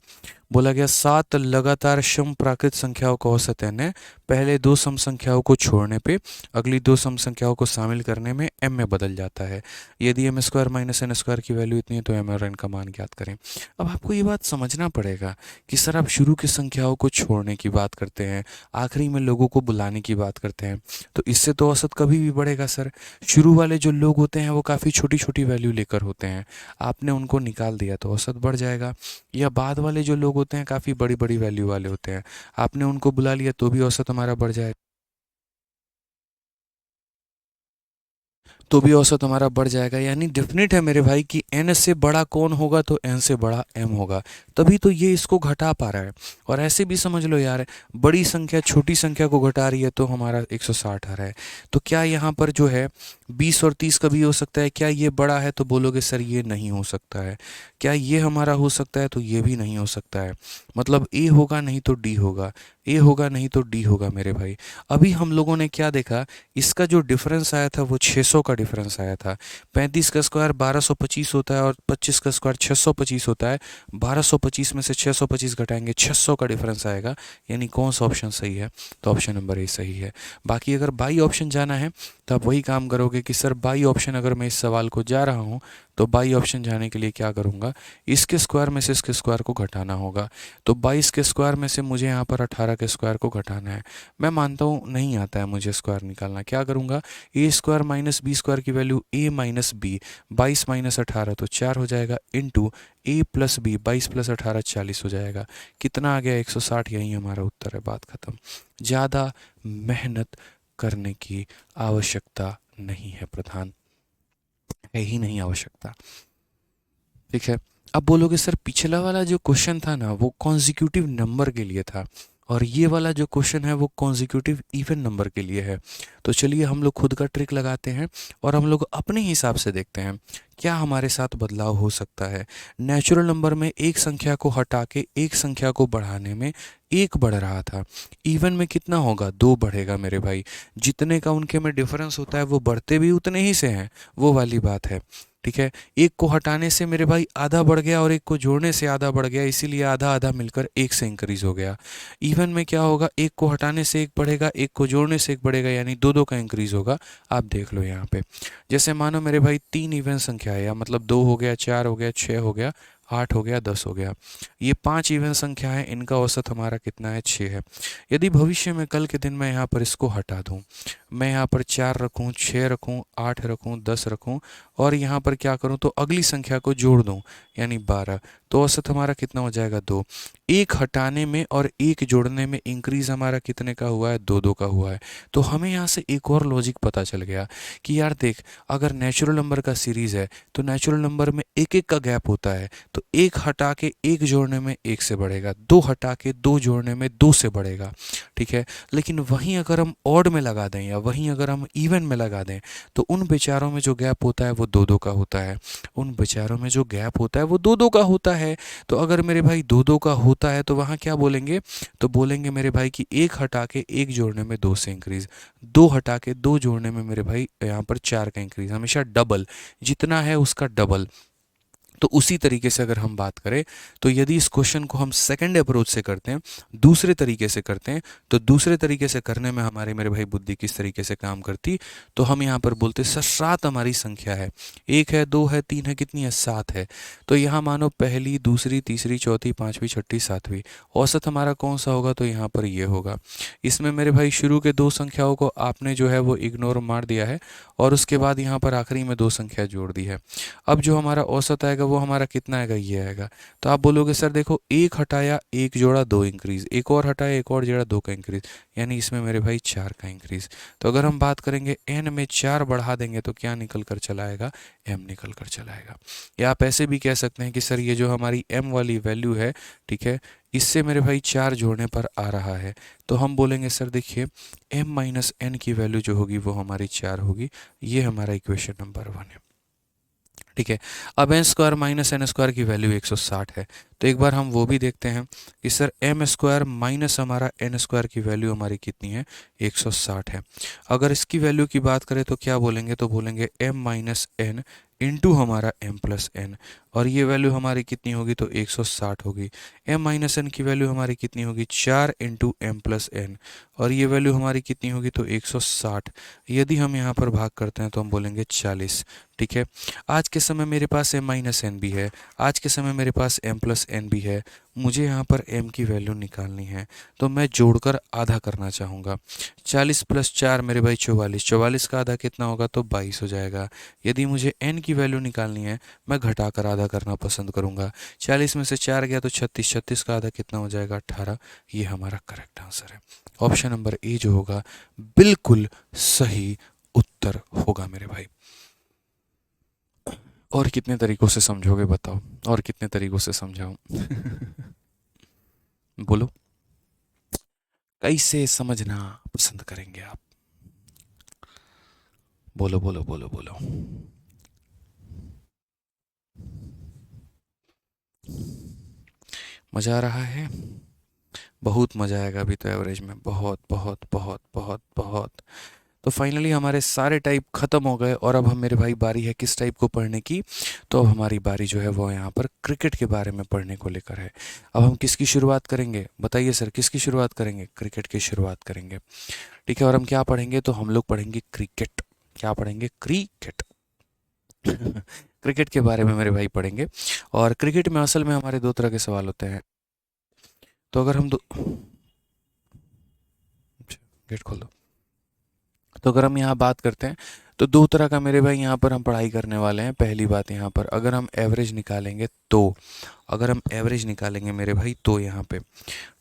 बोला गया 7 लगातार सम प्राकृत संख्याओं का औसत n है। पहले दो सम संख्याओं को छोड़ने पे अगली दो सम संख्याओं को शामिल करने में m में बदल जाता है। यदि m square minus n square की वैल्यू इतनी है तो m और n का मान ज्ञात करें। अब आपको ये बात समझना पड़ेगा कि सर आप शुरू की संख्याओं को छोड़ने की बात करते हैं, आखिरी में लोगों को बुलाने की बात करते हैं, तो इससे तो औसत कभी भी बढ़ेगा सर। शुरू वाले जो लोग होते हैं वो काफ़ी छोटी छोटी वैल्यू लेकर होते हैं, आपने उनको निकाल दिया तो औसत बढ़ जाएगा। या बाद वाले जो लोग होते हैं काफ़ी बड़ी बड़ी वैल्यू वाले होते हैं, आपने उनको बुला लिया तो भी औसत हमारा बढ़ जाएगा, तो भी औसत हमारा बढ़ जाएगा। यानी डेफिनेट है मेरे भाई कि n से बड़ा कौन होगा तो n से बड़ा m होगा, तभी तो ये इसको घटा पा रहा है। और ऐसे भी समझ लो यार, बड़ी संख्या छोटी संख्या को घटा रही है तो हमारा 160 आ रहा है। तो क्या यहाँ पर जो है 20 और 30 कभी हो सकता है? क्या ये बड़ा है? तो बोलोगे सर ये नहीं हो सकता है। क्या ये हमारा हो सकता है? तो ये भी नहीं हो सकता है। मतलब ए होगा नहीं तो डी होगा, ए होगा नहीं तो डी होगा मेरे भाई। अभी हम लोगों ने क्या देखा, इसका जो डिफरेंस आया था वो 600 का डिफरेंस आया था। 35 का स्क्वायर 1225 होता है और 25 का स्क्वायर 625 होता है। 1225 में से 625 घटाएंगे 600 का डिफरेंस आएगा। यानी कौन सा ऑप्शन सही है? तो ऑप्शन नंबर ए सही है। बाकी अगर बाई ऑप्शन जाना है तो आप वही काम करोगे कि सर बाई ऑप्शन अगर मैं इस सवाल को जा रहा हूँ तो बाई ऑप्शन जाने के लिए क्या करूँगा, इसके स्क्वायर में से इसके स्क्वायर को घटाना होगा। तो 22 के स्क्वायर में से मुझे यहाँ पर 18 के स्क्वायर को घटाना है। मैं मानता हूँ नहीं आता है मुझे स्क्वायर निकालना, क्या करूँगा, ए स्क्वायर माइनस बी स्क्वायर की value a minus B, 22 minus 18 तो 4 हो जाएगा, into a plus B, 22 plus 18 40 हो जाएगा। कितना आ गया? 160। यही हमारा उत्तर है, बात खत्म। ज़्यादा मेहनत करने की आवश्यकता नहीं है प्रधान, है ही नहीं आवश्यकता। ठीक है, अब बोलोगे सर पिछला वाला जो क्वेश्चन था ना वो कॉन्जिक्यूटिव नंबर के लिए था, और ये वाला जो क्वेश्चन है वो कॉन्जिक्यूटिव इवन नंबर के लिए है। तो चलिए हम लोग खुद का ट्रिक लगाते हैं और हम लोग अपने हिसाब से देखते हैं क्या हमारे साथ बदलाव हो सकता है। नेचुरल नंबर में एक संख्या को हटा के एक संख्या को बढ़ाने में एक बढ़ रहा था, इवन में कितना होगा? 2 बढ़ेगा मेरे भाई। जितने का उनके में डिफरेंस होता है वो बढ़ते भी उतने ही से हैं, वो वाली बात है। ठीक है, एक को हटाने से मेरे भाई आधा बढ़ गया और एक को जोड़ने से आधा बढ़ गया, इसीलिए आधा आधा मिलकर एक से इंक्रीज हो गया। इवन में क्या होगा, एक को हटाने से एक बढ़ेगा, एक को जोड़ने से एक बढ़ेगा, यानी दो दो का इंक्रीज होगा। आप देख लो यहाँ पे, जैसे मानो मेरे भाई 3 इवन संख्या है, या मतलब 2 हो गया, 4 हो गया, 6 हो गया, 8 हो गया, 10 हो गया। ये 5 इवन संख्या है, इनका औसत हमारा कितना है? 6 है। यदि भविष्य में कल के दिन मैं यहाँ पर इसको हटा दूँ, मैं यहाँ पर 4 रखूँ, 6 रखूँ, 8 रखूँ, 10 रखूँ, और यहाँ पर क्या करूँ तो अगली संख्या को जोड़ दूँ, यानी 12, तो औसत हमारा कितना हो जाएगा? 2। एक हटाने में और एक जोड़ने में इंक्रीज हमारा कितने का हुआ है? 2 2 का हुआ है। तो हमें यहाँ से एक और लॉजिक पता चल गया कि यार देख, अगर नेचुरल नंबर का सीरीज़ है तो नेचुरल नंबर में एक एक का गैप होता है, तो एक हटा के एक जोड़ने में एक से बढ़ेगा, दो हटा के दो जोड़ने में दो से बढ़ेगा। ठीक है, लेकिन वहीं अगर हम ऑड में लगा दें या वहीं अगर हम इवन में लगा दें तो उन बेचारों में जो गैप होता है वो 2 2 का होता है, उन बेचारों में जो गैप होता है वो 2 2 का होता है। तो अगर मेरे भाई 2 2 का होता है तो वहाँ क्या बोलेंगे, तो बोलेंगे मेरे भाई कि एक हटा के एक जोड़ने में 2 से इंक्रीज, दो हटा के दो जोड़ने में मेरे भाई यहाँ पर 4 का इंक्रीज, हमेशा डबल, जितना है उसका डबल। तो उसी तरीके से अगर हम बात करें तो यदि इस क्वेश्चन को हम सेकंड अप्रोच से करते हैं, दूसरे तरीके से करते हैं, तो दूसरे तरीके से करने में हमारे मेरे भाई बुद्धि किस तरीके से काम करती, तो हम यहाँ पर बोलते सर 7 हमारी संख्या है, 1 है, 2 है, 3 है, कितनी है, 7 है। तो यहाँ मानो पहली, दूसरी, तीसरी, चौथी, पाँचवीं, छठी, सातवीं, औसत हमारा कौन सा होगा, तो यहाँ पर ये होगा। इसमें मेरे भाई शुरू के 2 संख्याओं को आपने जो है वो इग्नोर मार दिया है और उसके बाद यहाँ पर आखिरी में 2 संख्या जोड़ दी है। अब जो हमारा औसत आएगा वो हमारा कितना आएगा, ये आएगा। तो आप बोलोगे सर देखो, एक हटाया, एक जोड़ा, 2 इंक्रीज, एक और हटाया, एक और जोड़ा, 2 का इंक्रीज, यानी इसमें मेरे भाई 4 का इंक्रीज। तो अगर हम बात करेंगे n में 4 बढ़ा देंगे तो क्या निकल कर चला आएगा, m निकल कर चला आएगा। या आप ऐसे भी कह सकते हैं कि सर ये जो हमारी m वाली वैल्यू है, ठीक है, इससे मेरे भाई 4 जोड़ने पर आ रहा है, तो हम बोलेंगे सर देखिए m माइनस n की वैल्यू जो होगी वो हमारी 4 होगी। ये हमारा इक्वेशन नंबर 1 है, ठीक है। अब N square minus N square की वैल्यू 160 है, तो एक बार हम वो भी देखते हैं कि सर एम स्क्वायर माइनस हमारा एन स्क्वायर की वैल्यू हमारी कितनी है, 160 है। अगर इसकी वैल्यू की बात करें तो क्या बोलेंगे, तो बोलेंगे एम माइनस एन इंटू हमारा एम प्लस एन, और ये वैल्यू हमारी कितनी होगी, तो 160 होगी। एम माइनस एन की वैल्यू हमारी कितनी होगी, 4 इंटू एम प्लस एन, और ये वैल्यू हमारी कितनी होगी, तो 160। यदि हम यहाँ पर भाग करते हैं तो हम बोलेंगे 40, ठीक है। आज के समय मेरे पास m माइनस एन भी है, आज के समय मेरे पास m प्लस एन भी है, मुझे यहाँ पर m की वैल्यू निकालनी है, तो मैं जोड़कर आधा करना चाहूँगा। 40 प्लस 4 मेरे भाई 44, 44 का आधा कितना होगा, तो 22 हो जाएगा। यदि मुझे n की वैल्यू निकालनी है, मैं घटाकर आधा करना पसंद करूँगा। 40 में से 4 गया तो 36, 36 का आधा कितना हो जाएगा, 18। ये हमारा करेक्ट आंसर है। ऑप्शन नंबर ए जो होगा बिल्कुल सही उत्तर होगा मेरे भाई। और कितने तरीकों से समझोगे बताओ, और कितने तरीकों से समझाऊं? बोलो, कैसे समझना पसंद करेंगे आप? बोलो बोलो बोलो बोलो। मज़ा आ रहा है? बहुत मज़ा आएगा अभी तो एवरेज में, बहुत बहुत बहुत बहुत बहुत। तो फाइनली हमारे सारे टाइप ख़त्म हो गए और अब हम मेरे भाई बारी है किस टाइप को पढ़ने की, तो अब हमारी बारी जो है वो यहाँ पर क्रिकेट के बारे में पढ़ने को लेकर है। अब हम किसकी शुरुआत करेंगे, बताइए सर, किसकी शुरुआत करेंगे? क्रिकेट की शुरुआत करेंगे, ठीक है। और हम क्या पढ़ेंगे, तो हम लोग पढ़ेंगे क्रिकेट। क्या पढ़ेंगे? क्रिकेट। क्रिकेट के बारे में मेरे भाई पढ़ेंगे। और क्रिकेट में असल में हमारे 2 तरह के सवाल होते हैं। तो अगर हम गेट खोल दो। तो अगर हम यहाँ बात करते हैं तो 2 तरह का मेरे भाई यहाँ पर हम पढ़ाई करने वाले हैं। पहली बात यहाँ पर अगर हम एवरेज निकालेंगे तो, अगर हम एवरेज निकालेंगे मेरे भाई तो यहाँ पे,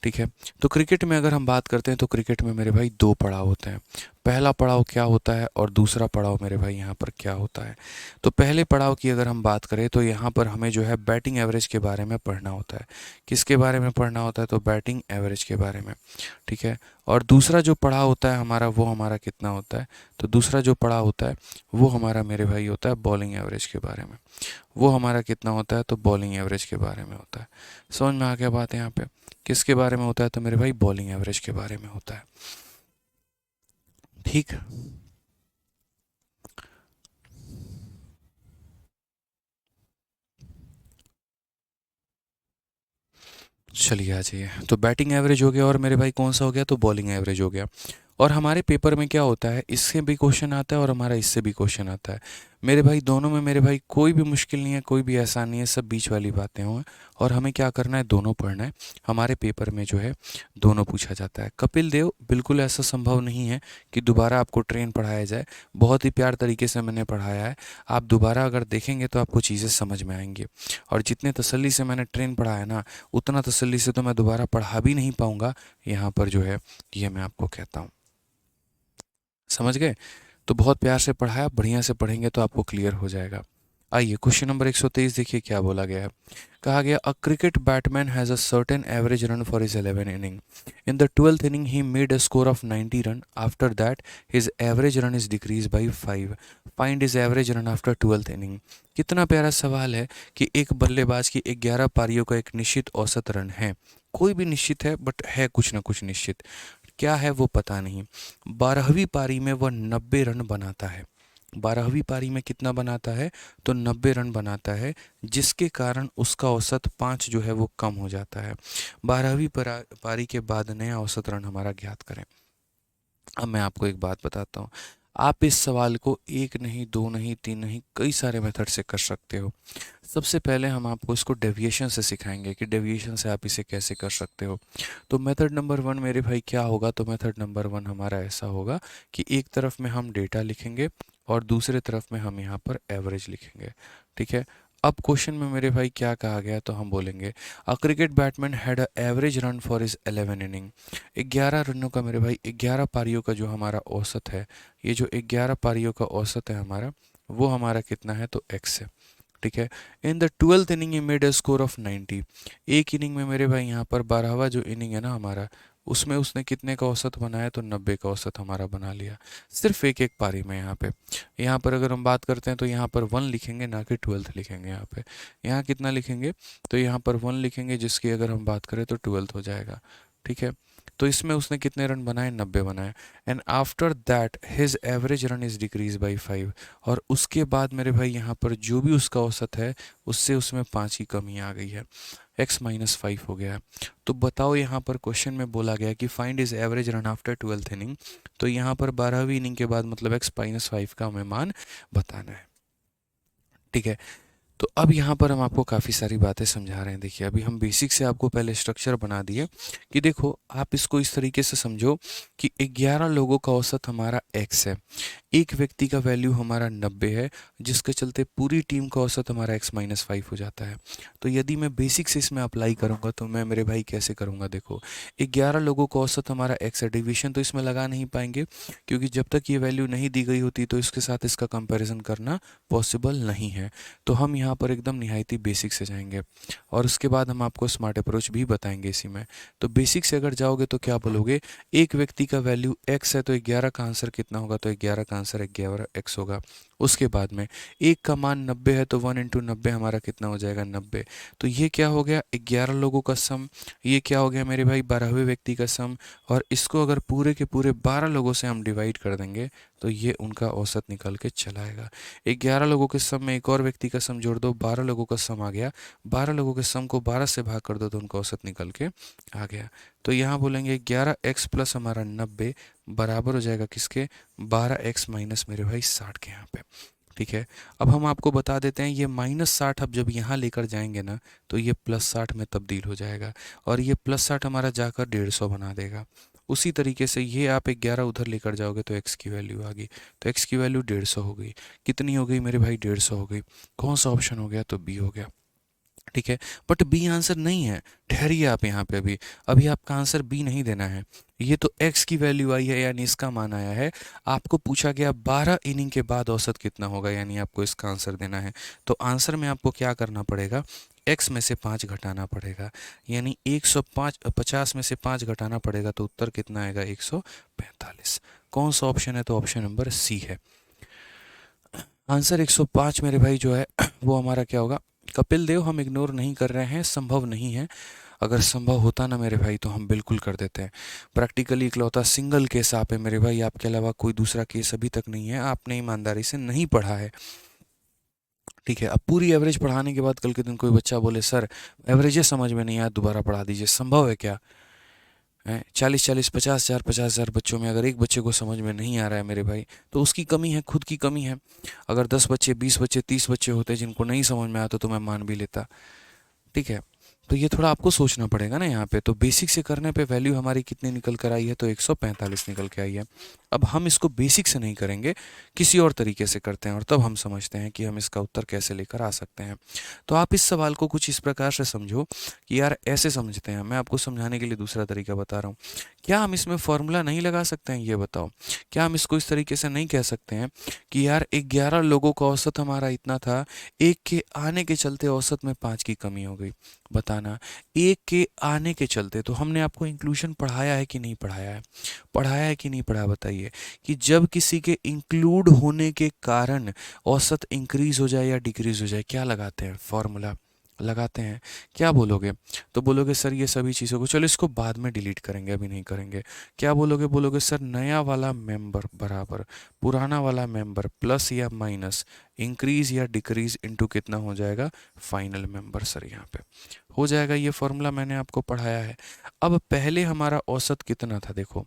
ठीक है। तो क्रिकेट में अगर हम बात करते हैं तो क्रिकेट में मेरे भाई 2 पड़ाव होते हैं। पहला पड़ाव क्या होता है और दूसरा पड़ाव मेरे भाई यहाँ पर क्या होता है। तो पहले पड़ाव की अगर हम बात करें तो यहाँ पर हमें जो है बैटिंग एवरेज के बारे में पढ़ना होता है। किसके बारे में पढ़ना होता है? तो बैटिंग एवरेज के बारे में, ठीक है। और दूसरा जो पड़ाव होता है हमारा, वो हमारा कितना होता है? तो दूसरा जो पड़ाव होता है वो हमारा मेरे भाई होता है बॉलिंग एवरेज के बारे में। वो हमारा कितना होता है? तो बॉलिंग एवरेज के बारे में होता है। समझ में आ गया बात यहाँ पे? किसके बारे में होता है? तो मेरे भाई बॉलिंग एवरेज के बारे में होता है, ठीक। चलिए आ जाइए। तो बैटिंग एवरेज हो गया और मेरे भाई कौन सा हो गया? तो बॉलिंग एवरेज हो गया। और हमारे पेपर में क्या होता है, इससे भी क्वेश्चन आता है और हमारा इससे भी क्वेश्चन आता है मेरे भाई। दोनों में मेरे भाई कोई भी मुश्किल नहीं है, कोई भी आसान नहीं है, सब बीच वाली बातें हों। और हमें क्या करना है? दोनों पढ़ना है। हमारे पेपर में जो है दोनों पूछा जाता है। कपिल देव, बिल्कुल ऐसा संभव नहीं है कि दोबारा आपको ट्रेन पढ़ाया जाए। बहुत ही प्यार तरीके से मैंने पढ़ाया है। आप दोबारा अगर देखेंगे तो आपको चीज़ें समझ में आएंगी। और जितने तसल्ली से मैंने ट्रेन पढ़ाया ना, उतना तसल्ली से तो मैं दोबारा पढ़ा भी नहीं पाऊँगा। यहाँ पर जो है ये मैं आपको कहता हूँ, समझ गए? तो बहुत प्यार से पढ़ाया, बढ़िया से पढ़ेंगे तो आपको क्लियर हो जाएगा। आइए क्वेश्चन नंबर 123 देखिए क्या बोला गया है। कहा गया a cricket batsman has a certain average run for his 11 inning. In the 12th inning he made a score of 90 run. After that his average run is decrease by 5। Find his average run after 12th inning. कितना प्यारा सवाल है कि एक बल्लेबाज की 11 पारियों का एक निश्चित औसत रन है। कोई भी निश्चित है, बट है कुछ ना कुछ निश्चित। क्या है वो पता नहीं। 12वीं पारी में वह 90 रन बनाता है। 12वीं पारी में कितना बनाता है, तो 90 रन बनाता है, जिसके कारण उसका औसत 5 जो है वो कम हो जाता है। 12वीं पारी के बाद नया औसत रन हमारा ज्ञात करें। अब मैं आपको एक बात बताता हूँ, आप इस सवाल को एक नहीं, दो नहीं, तीन नहीं, कई सारे मेथड से कर सकते हो। सबसे पहले हम आपको इसको डेविएशन से सिखाएंगे कि डेविएशन से आप इसे कैसे कर सकते हो। तो मेथड नंबर 1 मेरे भाई क्या होगा, तो मेथड नंबर 1 हमारा ऐसा होगा कि एक तरफ में हम डेटा लिखेंगे और दूसरे तरफ में हम यहाँ पर एवरेज लिखेंगे। ठीक है। अब क्वेश्चन में मेरे भाई क्या कहा गया, तो हम बोलेंगे a cricket batsman had a average run for his 11 inning. 11 रनों का मेरे भाई 11 पारियों का जो हमारा औसत है, ये जो 11 पारियों का औसत है हमारा, वो हमारा कितना है, तो x है। ठीक है। इन the 12th inning he made a score of 90। एक इनिंग में मेरे भाई यहाँ पर 12वां जो इनिंग है ना हमारा, उसमें उसने कितने का औसत बनाया, तो 90 का औसत हमारा बना लिया, सिर्फ एक एक पारी में। यहाँ पर अगर हम बात करते हैं तो यहाँ पर 1 लिखेंगे, ना कि 12th लिखेंगे। यहाँ कितना लिखेंगे, तो यहाँ पर 1 लिखेंगे, जिसकी अगर हम बात करें तो 12th हो जाएगा। ठीक है। तो इसमें उसने कितने रन बनाए, 90 बनाए। And after that his average run is decrease by 5। और उसके बाद मेरे भाई यहाँ पर जो भी उसका औसत है, उससे उसमें 5 की कमी आ गई है, x-5 हो गया है। तो बताओ, यहाँ पर क्वेश्चन में बोला गया कि find is average run after 12th inning. तो यहाँ पर 12वीं इनिंग के बाद मतलब x-5 का हमें मान बताना है। ठीक है। तो अब यहाँ पर हम आपको काफ़ी सारी बातें समझा रहे हैं। देखिए, अभी हम बेसिक से आपको पहले स्ट्रक्चर बना दिए कि देखो, आप इसको इस तरीके से समझो कि 11 लोगों का औसत हमारा x है, एक व्यक्ति का वैल्यू हमारा 90 है, जिसके चलते पूरी टीम का औसत हमारा x-5 हो जाता है। तो यदि मैं बेसिक से इसमें अप्लाई करूँगा तो मैं मेरे भाई कैसे करूँगा, देखो 11 लोगों का औसत हमारा x है, डिवीजन तो इसमें लगा नहीं पाएंगे, क्योंकि जब तक ये वैल्यू नहीं दी गई होती तो इसके साथ इसका कंपैरिजन करना पॉसिबल नहीं है। तो हम यहाँ पर एकदम निहायती बेसिक से जाएंगे और उसके बाद हम आपको स्मार्ट अप्रोच भी बताएंगे इसी में। तो बेसिक से अगर जाओगे तो क्या बोलोगे, एक व्यक्ति का वैल्यू x है, तो 11 का आंसर कितना होगा, तो 11 का आंसर 11x होगा। उसके बाद में एक का मान 90 है, तो 1 इंटू 90 हमारा कितना हो जाएगा, 90। तो ये क्या हो गया, 11 लोगों का सम। ये क्या हो गया मेरे भाई, 12वें व्यक्ति का सम। और इसको अगर पूरे के पूरे 12 लोगों से हम डिवाइड कर देंगे तो ये उनका औसत निकल के चला आएगा। 11 लोगों के सम में एक और व्यक्ति का सम जोड़ दो, 12 लोगों का सम आ गया। 12 लोगों के सम को 12 से भाग कर दो तो उनका औसत निकल के आ गया। तो यहाँ बोलेंगे 11x प्लस हमारा 90 बराबर हो जाएगा किसके, 12x माइनस मेरे भाई 60 के। यहाँ पे ठीक है। अब हम आपको बता देते हैं, ये -60 अब जब यहाँ लेकर जाएंगे ना, तो ये +60 में तब्दील हो जाएगा और ये +60 हमारा जाकर 150 बना देगा। उसी तरीके से ये आप 11 उधर लेकर जाओगे तो x की वैल्यू आ गई, तो x की वैल्यू 150 हो गई। कितनी हो गई मेरे भाई, 150 हो गई। कौन सा ऑप्शन हो गया, तो बी हो गया। ठीक है। बट बी आंसर नहीं है, ठहरिए आप यहाँ पे, अभी अभी आपका आंसर बी नहीं देना है। ये तो x की वैल्यू आई है, यानी इसका मान आया है। आपको पूछा गया 12 इनिंग के बाद औसत कितना होगा, यानी आपको इसका आंसर देना है। तो आंसर में आपको क्या करना पड़ेगा, x में से 5 घटाना पड़ेगा, यानी 150 में से 5 घटाना पड़ेगा, तो उत्तर कितना आएगा, 145। कौन सा ऑप्शन है, तो ऑप्शन नंबर सी है। आंसर 105 मेरे भाई जो है वो हमारा क्या होगा, कपिल देव हम इग्नोर नहीं कर रहे हैं, संभव नहीं है। अगर संभव होता ना मेरे भाई तो हम बिल्कुल कर देते हैं। प्रैक्टिकली इकलौता सिंगल केस आप है मेरे भाई, आपके अलावा कोई दूसरा केस अभी तक नहीं है, आपने ईमानदारी से नहीं पढ़ा है। ठीक है। अब पूरी एवरेज पढ़ाने के बाद कल के दिन कोई बच्चा बोले सर एवरेज समझ में नहीं आया, दोबारा पढ़ा दीजिए, संभव है क्या है? 40-40 50,000 बच्चों में अगर एक बच्चे को समझ में नहीं आ रहा है मेरे भाई, तो उसकी कमी है, खुद की कमी है। अगर 10 बच्चे, 20 बच्चे, 30 बच्चे होते जिनको नहीं समझ में आता तो मैं मान भी लेता। ठीक है। तो ये थोड़ा आपको सोचना पड़ेगा ना यहाँ पे। तो बेसिक से करने पे वैल्यू हमारी कितनी निकल कर आई है, तो 145 निकल के आई है। अब हम इसको बेसिक से नहीं करेंगे, किसी और तरीके से करते हैं और तब हम समझते हैं कि हम इसका उत्तर कैसे लेकर आ सकते हैं। तो आप इस सवाल को कुछ इस प्रकार से समझो कि यार ऐसे समझते हैं, मैं आपको समझाने के लिए दूसरा तरीका बता रहा हूँ। क्या हम इसमें फॉर्मूला नहीं लगा सकते हैं, ये बताओ। क्या हम इसको इस तरीके से नहीं कह सकते हैं कि यार 11 लोगों का औसत हमारा इतना था, एक के आने के चलते औसत में 5 की कमी हो गई। बताना, एक के आने के चलते, तो हमने आपको इंक्लूजन पढ़ाया है कि नहीं पढ़ाया है, पढ़ाया है कि नहीं पढ़ाया, बताइए। कि जब किसी के इंक्लूड होने के कारण औसत इंक्रीज हो जाए या डिक्रीज हो जाए, क्या लगाते हैं फॉर्मूला, लगाते हैं, क्या बोलोगे? तो बोलोगे सर ये सभी चीज़ों को, चलो इसको बाद में डिलीट करेंगे, अभी नहीं करेंगे। क्या बोलोगे? बोलोगे सर नया वाला मेंबर बराबर पुराना वाला मेंबर प्लस या माइनस इंक्रीज या डिक्रीज इनटू कितना हो जाएगा? Final member. सर यहाँ पे हो जाएगा, ये फॉर्मूला मैंने आपको पढ़ाया है। अब पहले हमारा औसत कितना था देखो,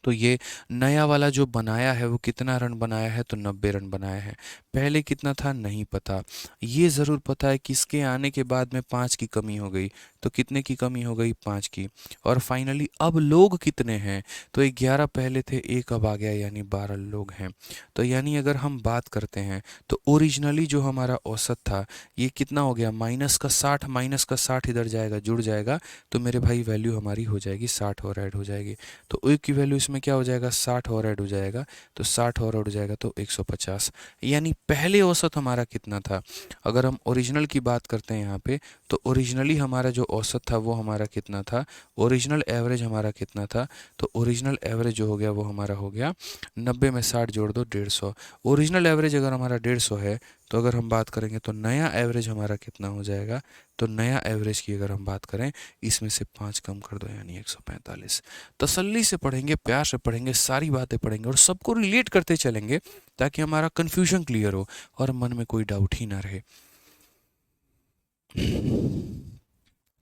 तो ये नया वाला जो बनाया है वो कितना रन बनाया है? तो 90 रन बनाया है। पहले कितना था नहीं पता, ये ज़रूर पता है कि इसके आने के बाद में 5 की कमी हो गई, तो कितने की कमी हो गई? 5 की। और फाइनली अब लोग कितने हैं? तो 11 पहले थे, एक अब आ गया, यानी 12 लोग हैं। तो यानी अगर हम बात करते हैं तो ओरिजिनली जो हमारा औसत था ये कितना हो गया? -60, -60 इधर जाएगा, जुड़ जाएगा, तो मेरे भाई वैल्यू हमारी हो जाएगी 60 और ऐड हो जाएगी। तो ए की वैल्यू इसमें क्या हो जाएगा? 60 और ऐड हो जाएगा, तो 60 और ऐड हो जाएगा तो 150। यानी पहले औसत हमारा कितना था? अगर हम ओरिजिनल की बात करते हैं यहाँ पे, तो ओरिजिनली हमारा जो औसत था वो हमारा कितना था? ओरिजिनल एवरेज हमारा कितना था? तो ओरिजिनल एवरेज जो हो गया वो हमारा हो गया 90 में 60 जोड़ दो 150। ओरिजिनल एवरेज अगर हमारा 150 है, तो अगर हम बात करेंगे तो नया एवरेज हमारा कितना हो जाएगा? तो नया एवरेज की अगर हम बात करें, इसमें से 5 कम कर दो यानी 145। तसल्ली से पढ़ेंगे, प्यार से पढ़ेंगे, सारी बातें पढ़ेंगे और सबको रिलेट करते चलेंगे, ताकि हमारा कन्फ्यूजन क्लियर हो और मन में कोई डाउट ही ना रहे।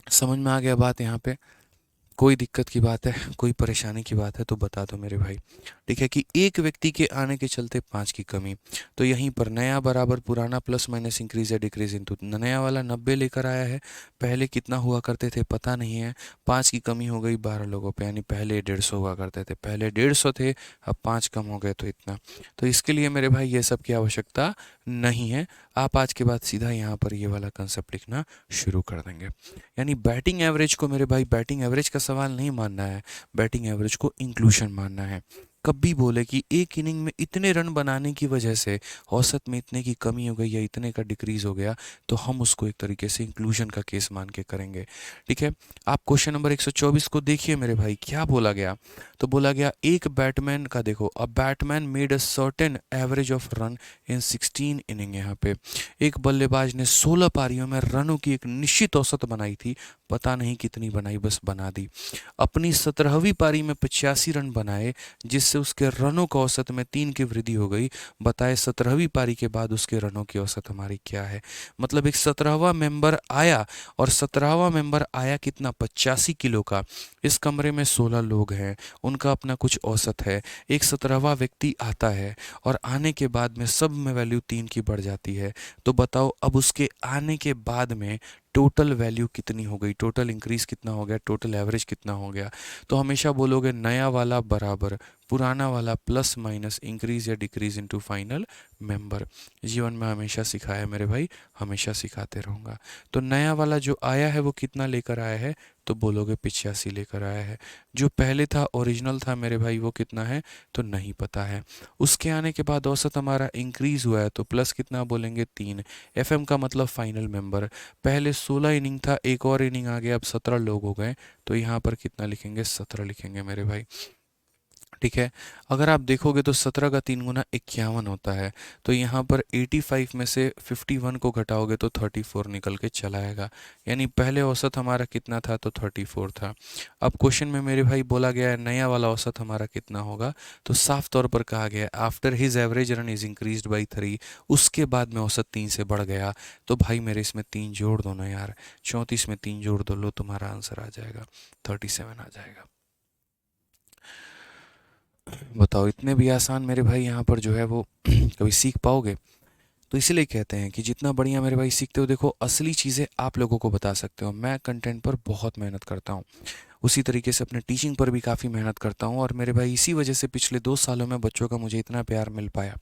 समझ में आ गया बात यहाँ पे? कोई दिक्कत की बात है, कोई परेशानी की बात है तो बता दो मेरे भाई। ठीक है कि एक व्यक्ति के आने के चलते 5 की कमी, तो यहीं पर नया बराबर पुराना प्लस माइनस इंक्रीज या डिक्रीज इनटू नया वाला 90 लेकर आया है। पहले कितना हुआ करते थे पता नहीं है, 5 की कमी हो गई 12 लोगों पे, यानी पहले 150 हुआ करते थे, पहले 150 थे, अब 5 कम हो गए तो इतना। तो इसके लिए मेरे भाई ये सब की आवश्यकता नहीं है। आप आज के बाद सीधा यहाँ पर ये वाला कंसेप्ट लिखना शुरू कर देंगे। यानी बैटिंग एवरेज को मेरे भाई बैटिंग एवरेज का सवाल नहीं मानना है, बैटिंग एवरेज को इंक्लूशन मानना है। कभी बोले कि एक इनिंग में इतने रन बनाने की वजह से औसत में इतने की कमी हो गई या इतने का डिक्रीज हो गया, तो हम उसको एक तरीके से इंक्लूजन का केस मान के करेंगे। ठीक है, आप क्वेश्चन नंबर 124 को देखिए मेरे भाई, क्या बोला गया? तो बोला गया एक बैट्समैन का देखो, a batsman made a certain average of run in 16 inning. यहाँ पे एक बल्लेबाज ने 16 पारियों में रनों की एक निश्चित औसत बनाई थी, पता नहीं कितनी बनाई, बस बना दी। अपनी 17वीं पारी में 85 रन बनाए, जिससे उसके रनों का औसत में 3 की वृद्धि हो गई। बताए 17वीं पारी के बाद उसके रनों की औसत हमारी क्या है? मतलब एक 17वां मेंबर आया, और 17वां मेंबर आया कितना? 85 किलो का। इस कमरे में 16 लोग हैं, उनका अपना कुछ औसत है। एक 17वां व्यक्ति आता है और आने के बाद में सब में वैल्यू 3 की बढ़ जाती है। तो बताओ अब उसके आने के बाद में टोटल वैल्यू कितनी हो गई? टोटल इंक्रीज कितना हो गया? टोटल एवरेज कितना हो गया? तो हमेशा बोलोगे नया वाला बराबर पुराना वाला प्लस माइनस इंक्रीज या डिक्रीज इनटू फाइनल मेंबर। जीवन में हमेशा सिखाया मेरे भाई, हमेशा सिखाते रहूँगा। तो नया वाला जो आया है वो कितना लेकर आया है? तो बोलोगे 85 लेकर आया है। जो पहले था ओरिजिनल था मेरे भाई, वो कितना है? तो नहीं पता है। उसके आने के बाद औसत हमारा इंक्रीज हुआ है, तो प्लस कितना बोलेंगे? 3। एफएम का मतलब फाइनल मेंबर। पहले 16 इनिंग था, एक और इनिंग आ गया, अब 17 लोग हो गए, तो यहाँ पर कितना लिखेंगे? 17 लिखेंगे मेरे भाई। ठीक है, अगर आप देखोगे तो 17 का 3 गुना 51 होता है, तो यहाँ पर 85 में से 51 को घटाओगे तो 34 निकल के चला आएगा। यानी पहले औसत हमारा कितना था? तो 34 था। अब क्वेश्चन में मेरे भाई बोला गया है नया वाला औसत हमारा कितना होगा, तो साफ तौर पर कहा गया है after his average run is increased by 3, उसके बाद में औसत 3 से बढ़ गया। तो भाई मेरे इसमें 3 जोड़ दो ना यार, 34 में 3 जोड़ दो, लो तुम्हारा आंसर आ जाएगा 37 आ जाएगा। बताओ, इतने भी आसान मेरे भाई यहाँ पर जो है वो कभी सीख पाओगे? तो इसीलिए कहते हैं कि जितना बढ़िया मेरे भाई सीखते हो, देखो असली चीज़ें आप लोगों को बता सकते हो। मैं कंटेंट पर बहुत मेहनत करता हूँ, उसी तरीके से अपने टीचिंग पर भी काफ़ी मेहनत करता हूँ, और मेरे भाई इसी वजह से पिछले 2 सालों में बच्चों का मुझे इतना प्यार मिल पाया।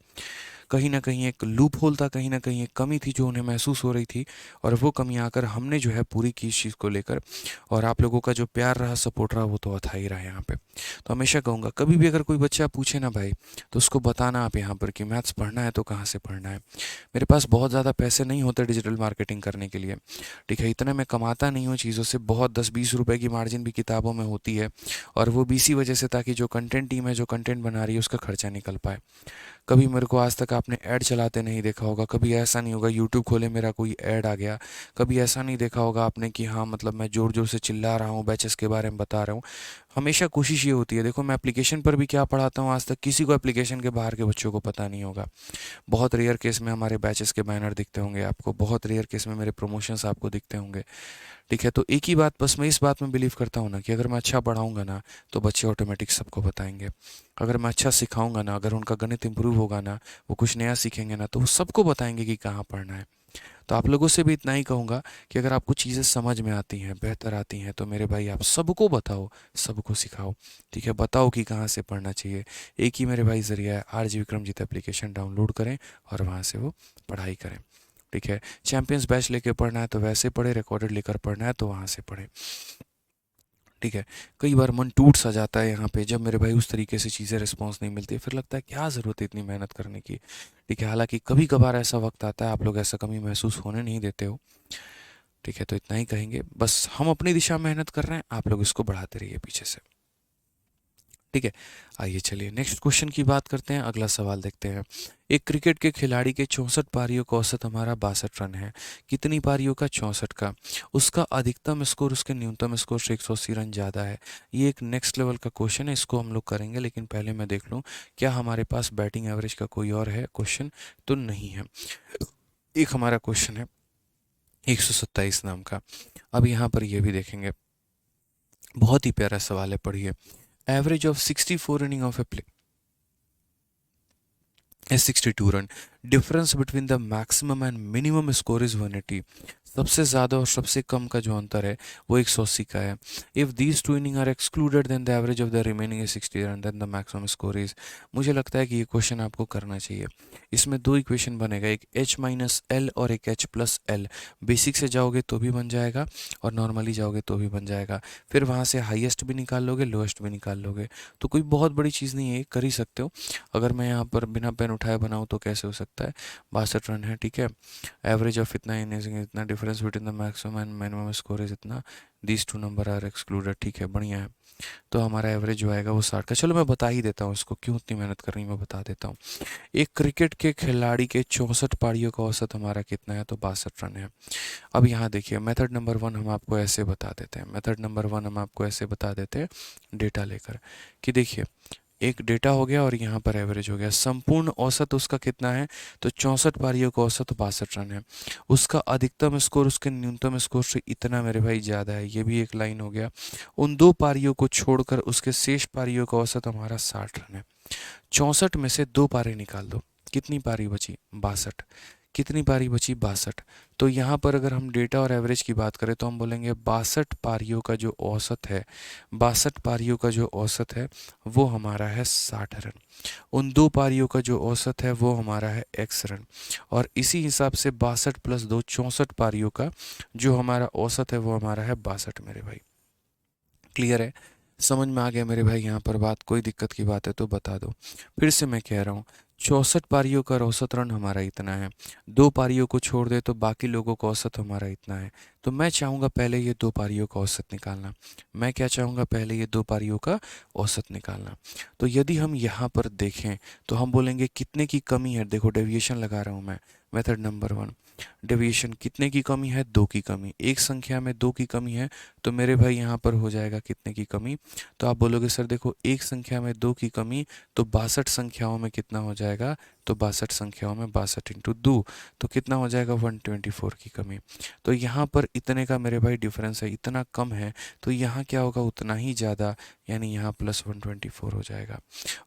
कहीं ना कहीं एक लूप होल था, कहीं ना कहीं एक कमी थी जो उन्हें महसूस हो रही थी, और वो कमी आकर हमने जो है पूरी की इस चीज़ को लेकर। और आप लोगों का जो प्यार रहा, सपोर्ट रहा, वो तो अथा ही रहा यहाँ पे। तो हमेशा कहूँगा कभी भी अगर कोई बच्चा पूछे ना भाई, तो उसको बताना आप यहाँ पर कि मैथ्स पढ़ना है तो कहाँ से पढ़ना है। मेरे पास बहुत ज़्यादा पैसे नहीं होते डिजिटल मार्केटिंग करने के लिए, ठीक है, इतने मैं कमाता नहीं हूँ चीज़ों से, बहुत 10-20 रुपए की मार्जिन भी किताबों में होती है, और वो भी इसी वजह से ताकि जो कंटेंट टीम है जो कंटेंट बना रही है उसका खर्चा निकल पाए। कभी मेरे को आज तक तक आपने ऐड चलाते नहीं देखा होगा, कभी ऐसा नहीं होगा यूट्यूब खोले मेरा कोई ऐड आ गया, कभी ऐसा नहीं देखा होगा आपने कि हाँ मतलब मैं ज़ोर ज़ोर से चिल्ला रहा हूँ, बैचेस के बारे में बता रहा हूँ। हमेशा कोशिश ये होती है, देखो मैं एप्लीकेशन पर भी क्या पढ़ाता हूँ आज तक किसी को एप्लीकेशन के बाहर के बच्चों को पता नहीं होगा। बहुत रेयर केस में हमारे बैचेस के बैनर दिखते होंगे आपको, बहुत रेयर केस में मेरे प्रमोशंस आपको दिखते होंगे। ठीक है, तो एक ही बात, बस मैं इस बात में बिलीव करता हूँ ना कि अगर मैं अच्छा पढ़ाऊंगा ना तो बच्चे ऑटोमेटिक सबको बताएंगे। अगर मैं अच्छा सिखाऊंगा ना, अगर उनका गणित इंप्रूव होगा ना, वो कुछ नया सीखेंगे ना, तो वो सबको बताएंगे कि कहाँ पढ़ना है। तो आप लोगों से भी इतना ही कहूँगा कि अगर आपको चीज़ें समझ में आती हैं, बेहतर आती हैं, तो मेरे भाई आप सबको बताओ, सबको सिखाओ। ठीक है, बताओ कि कहाँ से पढ़ना चाहिए। एक ही मेरे भाई ज़रिया है, RG विक्रमजीत एप्लीकेशन डाउनलोड करें और वहाँ से वो पढ़ाई करें। ठीक है, चैंपियंस बैच लेके पढ़ना है तो वैसे पढ़े, रिकॉर्डेड लेकर पढ़ना है तो वहाँ से पढ़े। ठीक है, कई बार मन टूट सा जाता है यहाँ पे जब मेरे भाई उस तरीके से चीज़ें रिस्पॉन्स नहीं मिलती, फिर लगता है क्या ज़रूरत है इतनी मेहनत करने की। ठीक है, हालांकि कभी कभार ऐसा वक्त आता है, आप लोग ऐसा कमी महसूस होने नहीं देते हो। ठीक है, तो इतना ही कहेंगे, बस हम अपनी दिशा में मेहनत कर रहे हैं, आप लोग इसको बढ़ाते रहिए पीछे से। ठीक है, आइए चलिए नेक्स्ट क्वेश्चन की बात करते हैं, अगला सवाल देखते हैं। एक क्रिकेट के खिलाड़ी के 64 पारियों का औसत हमारा 62 रन है। कितनी पारियों का? 64 का। उसका अधिकतम स्कोर उसके न्यूनतम स्कोर से 180 रन ज़्यादा है। ये एक नेक्स्ट लेवल का क्वेश्चन है, इसको हम लोग करेंगे, लेकिन पहले मैं देख लूँ क्या हमारे पास बैटिंग एवरेज का कोई और है क्वेश्चन। तो नहीं है। एक हमारा क्वेश्चन है 127 नाम का। अब यहाँ पर ये भी देखेंगे, बहुत ही प्यारा सवाल है, पढ़िए। Average of 64 running of a play is 62 run. Difference between the maximum and minimum score is 180। सबसे ज़्यादा और सबसे कम का जो अंतर है वो 180 का है। If these two inning are excluded then the average of the remaining is 60 run then the maximum score is. मुझे लगता है कि ये क्वेश्चन आपको करना चाहिए। इसमें दो इक्वेशन बनेगा, एक H-L और एक H+L। बेसिक से जाओगे तो भी बन जाएगा और नॉर्मली जाओगे तो भी बन जाएगा। फिर वहाँ से हाईएस्ट भी निकाल लोगे, लोएस्ट भी निकाल लोगे। तो कोई बहुत बड़ी चीज़ नहीं है, कर ही सकते हो। अगर मैं यहाँ पर बिना पेन उठाए बनाऊँ तो कैसे हो सकता है? 62 रन है, ठीक है। एवरेज ऑफ इतना इनिंग इतना, difference between the maximum and minimum score is इतना, these two number are excluded. ठीक है, बढ़िया है। तो हमारा एवरेज जो आएगा वो 60 का। चलो मैं बता ही देता हूँ इसको, क्यों इतनी मेहनत कर रही मैं बता देता हूँ। एक क्रिकेट के खिलाड़ी के 64 पारियों का औसत हमारा कितना है? तो 62 रन है। अब यहाँ देखिए, मेथड नंबर 1 हम आपको ऐसे बता देते हैं, मेथड नंबर 1 हम आपको ऐसे बता देते हैं डेटा लेकर कि देखिए, एक डेटा हो गया और यहाँ पर एवरेज हो गया। संपूर्ण औसत उसका कितना है? तो 64 पारियों का औसत 62 रन है। उसका अधिकतम स्कोर उसके न्यूनतम स्कोर से इतना मेरे भाई ज़्यादा है, ये भी एक लाइन हो गया। उन दो पारियों को छोड़कर उसके शेष पारियों का औसत हमारा 60 रन है। 64 में से दो पारी निकाल दो, कितनी पारी बची? 62। कितनी पारी बची? 62। तो यहाँ पर अगर हम डेटा और एवरेज की बात करें तो हम बोलेंगे 62 पारियों का जो औसत है, 62 पारियों का जो औसत है वो हमारा है 60 रन। उन दो पारियों का जो औसत है वो हमारा है x रन। और इसी हिसाब से 62 + 2 64 पारियों का जो हमारा औसत है वो हमारा है 62 मेरे भाई। क्लियर है? समझ में आ गया मेरे भाई? यहाँ पर बात कोई दिक्कत की बात है तो बता दो। फिर से मैं कह रहा हूँ, 64 पारियों का औसत रन हमारा इतना है, दो पारियों को छोड़ दे तो बाकी लोगों का औसत हमारा इतना है। तो मैं चाहूँगा पहले ये दो पारियों का औसत निकालना। मैं क्या चाहूँगा? पहले ये दो पारियों का औसत निकालना। तो यदि हम यहाँ पर देखें तो हम बोलेंगे कितने की कमी है। देखो डेविएशन लगा रहा हूँ मैं, मेथड नंबर 1। डेविएशन कितने की कमी है? 2 की कमी। एक संख्या में 2 की कमी है तो मेरे भाई यहाँ पर हो जाएगा कितने की कमी? तो आप बोलोगे सर देखो, एक संख्या में 2 की कमी तो 62 संख्याओं में कितना हो जाएगा? तो 62 संख्याओं में 62 इंटू 2 तो कितना हो जाएगा? 124 की कमी। तो यहाँ पर इतने का मेरे भाई डिफरेंस है, इतना कम है, तो यहाँ क्या होगा? उतना ही ज़्यादा, यानी यहाँ +124 हो जाएगा।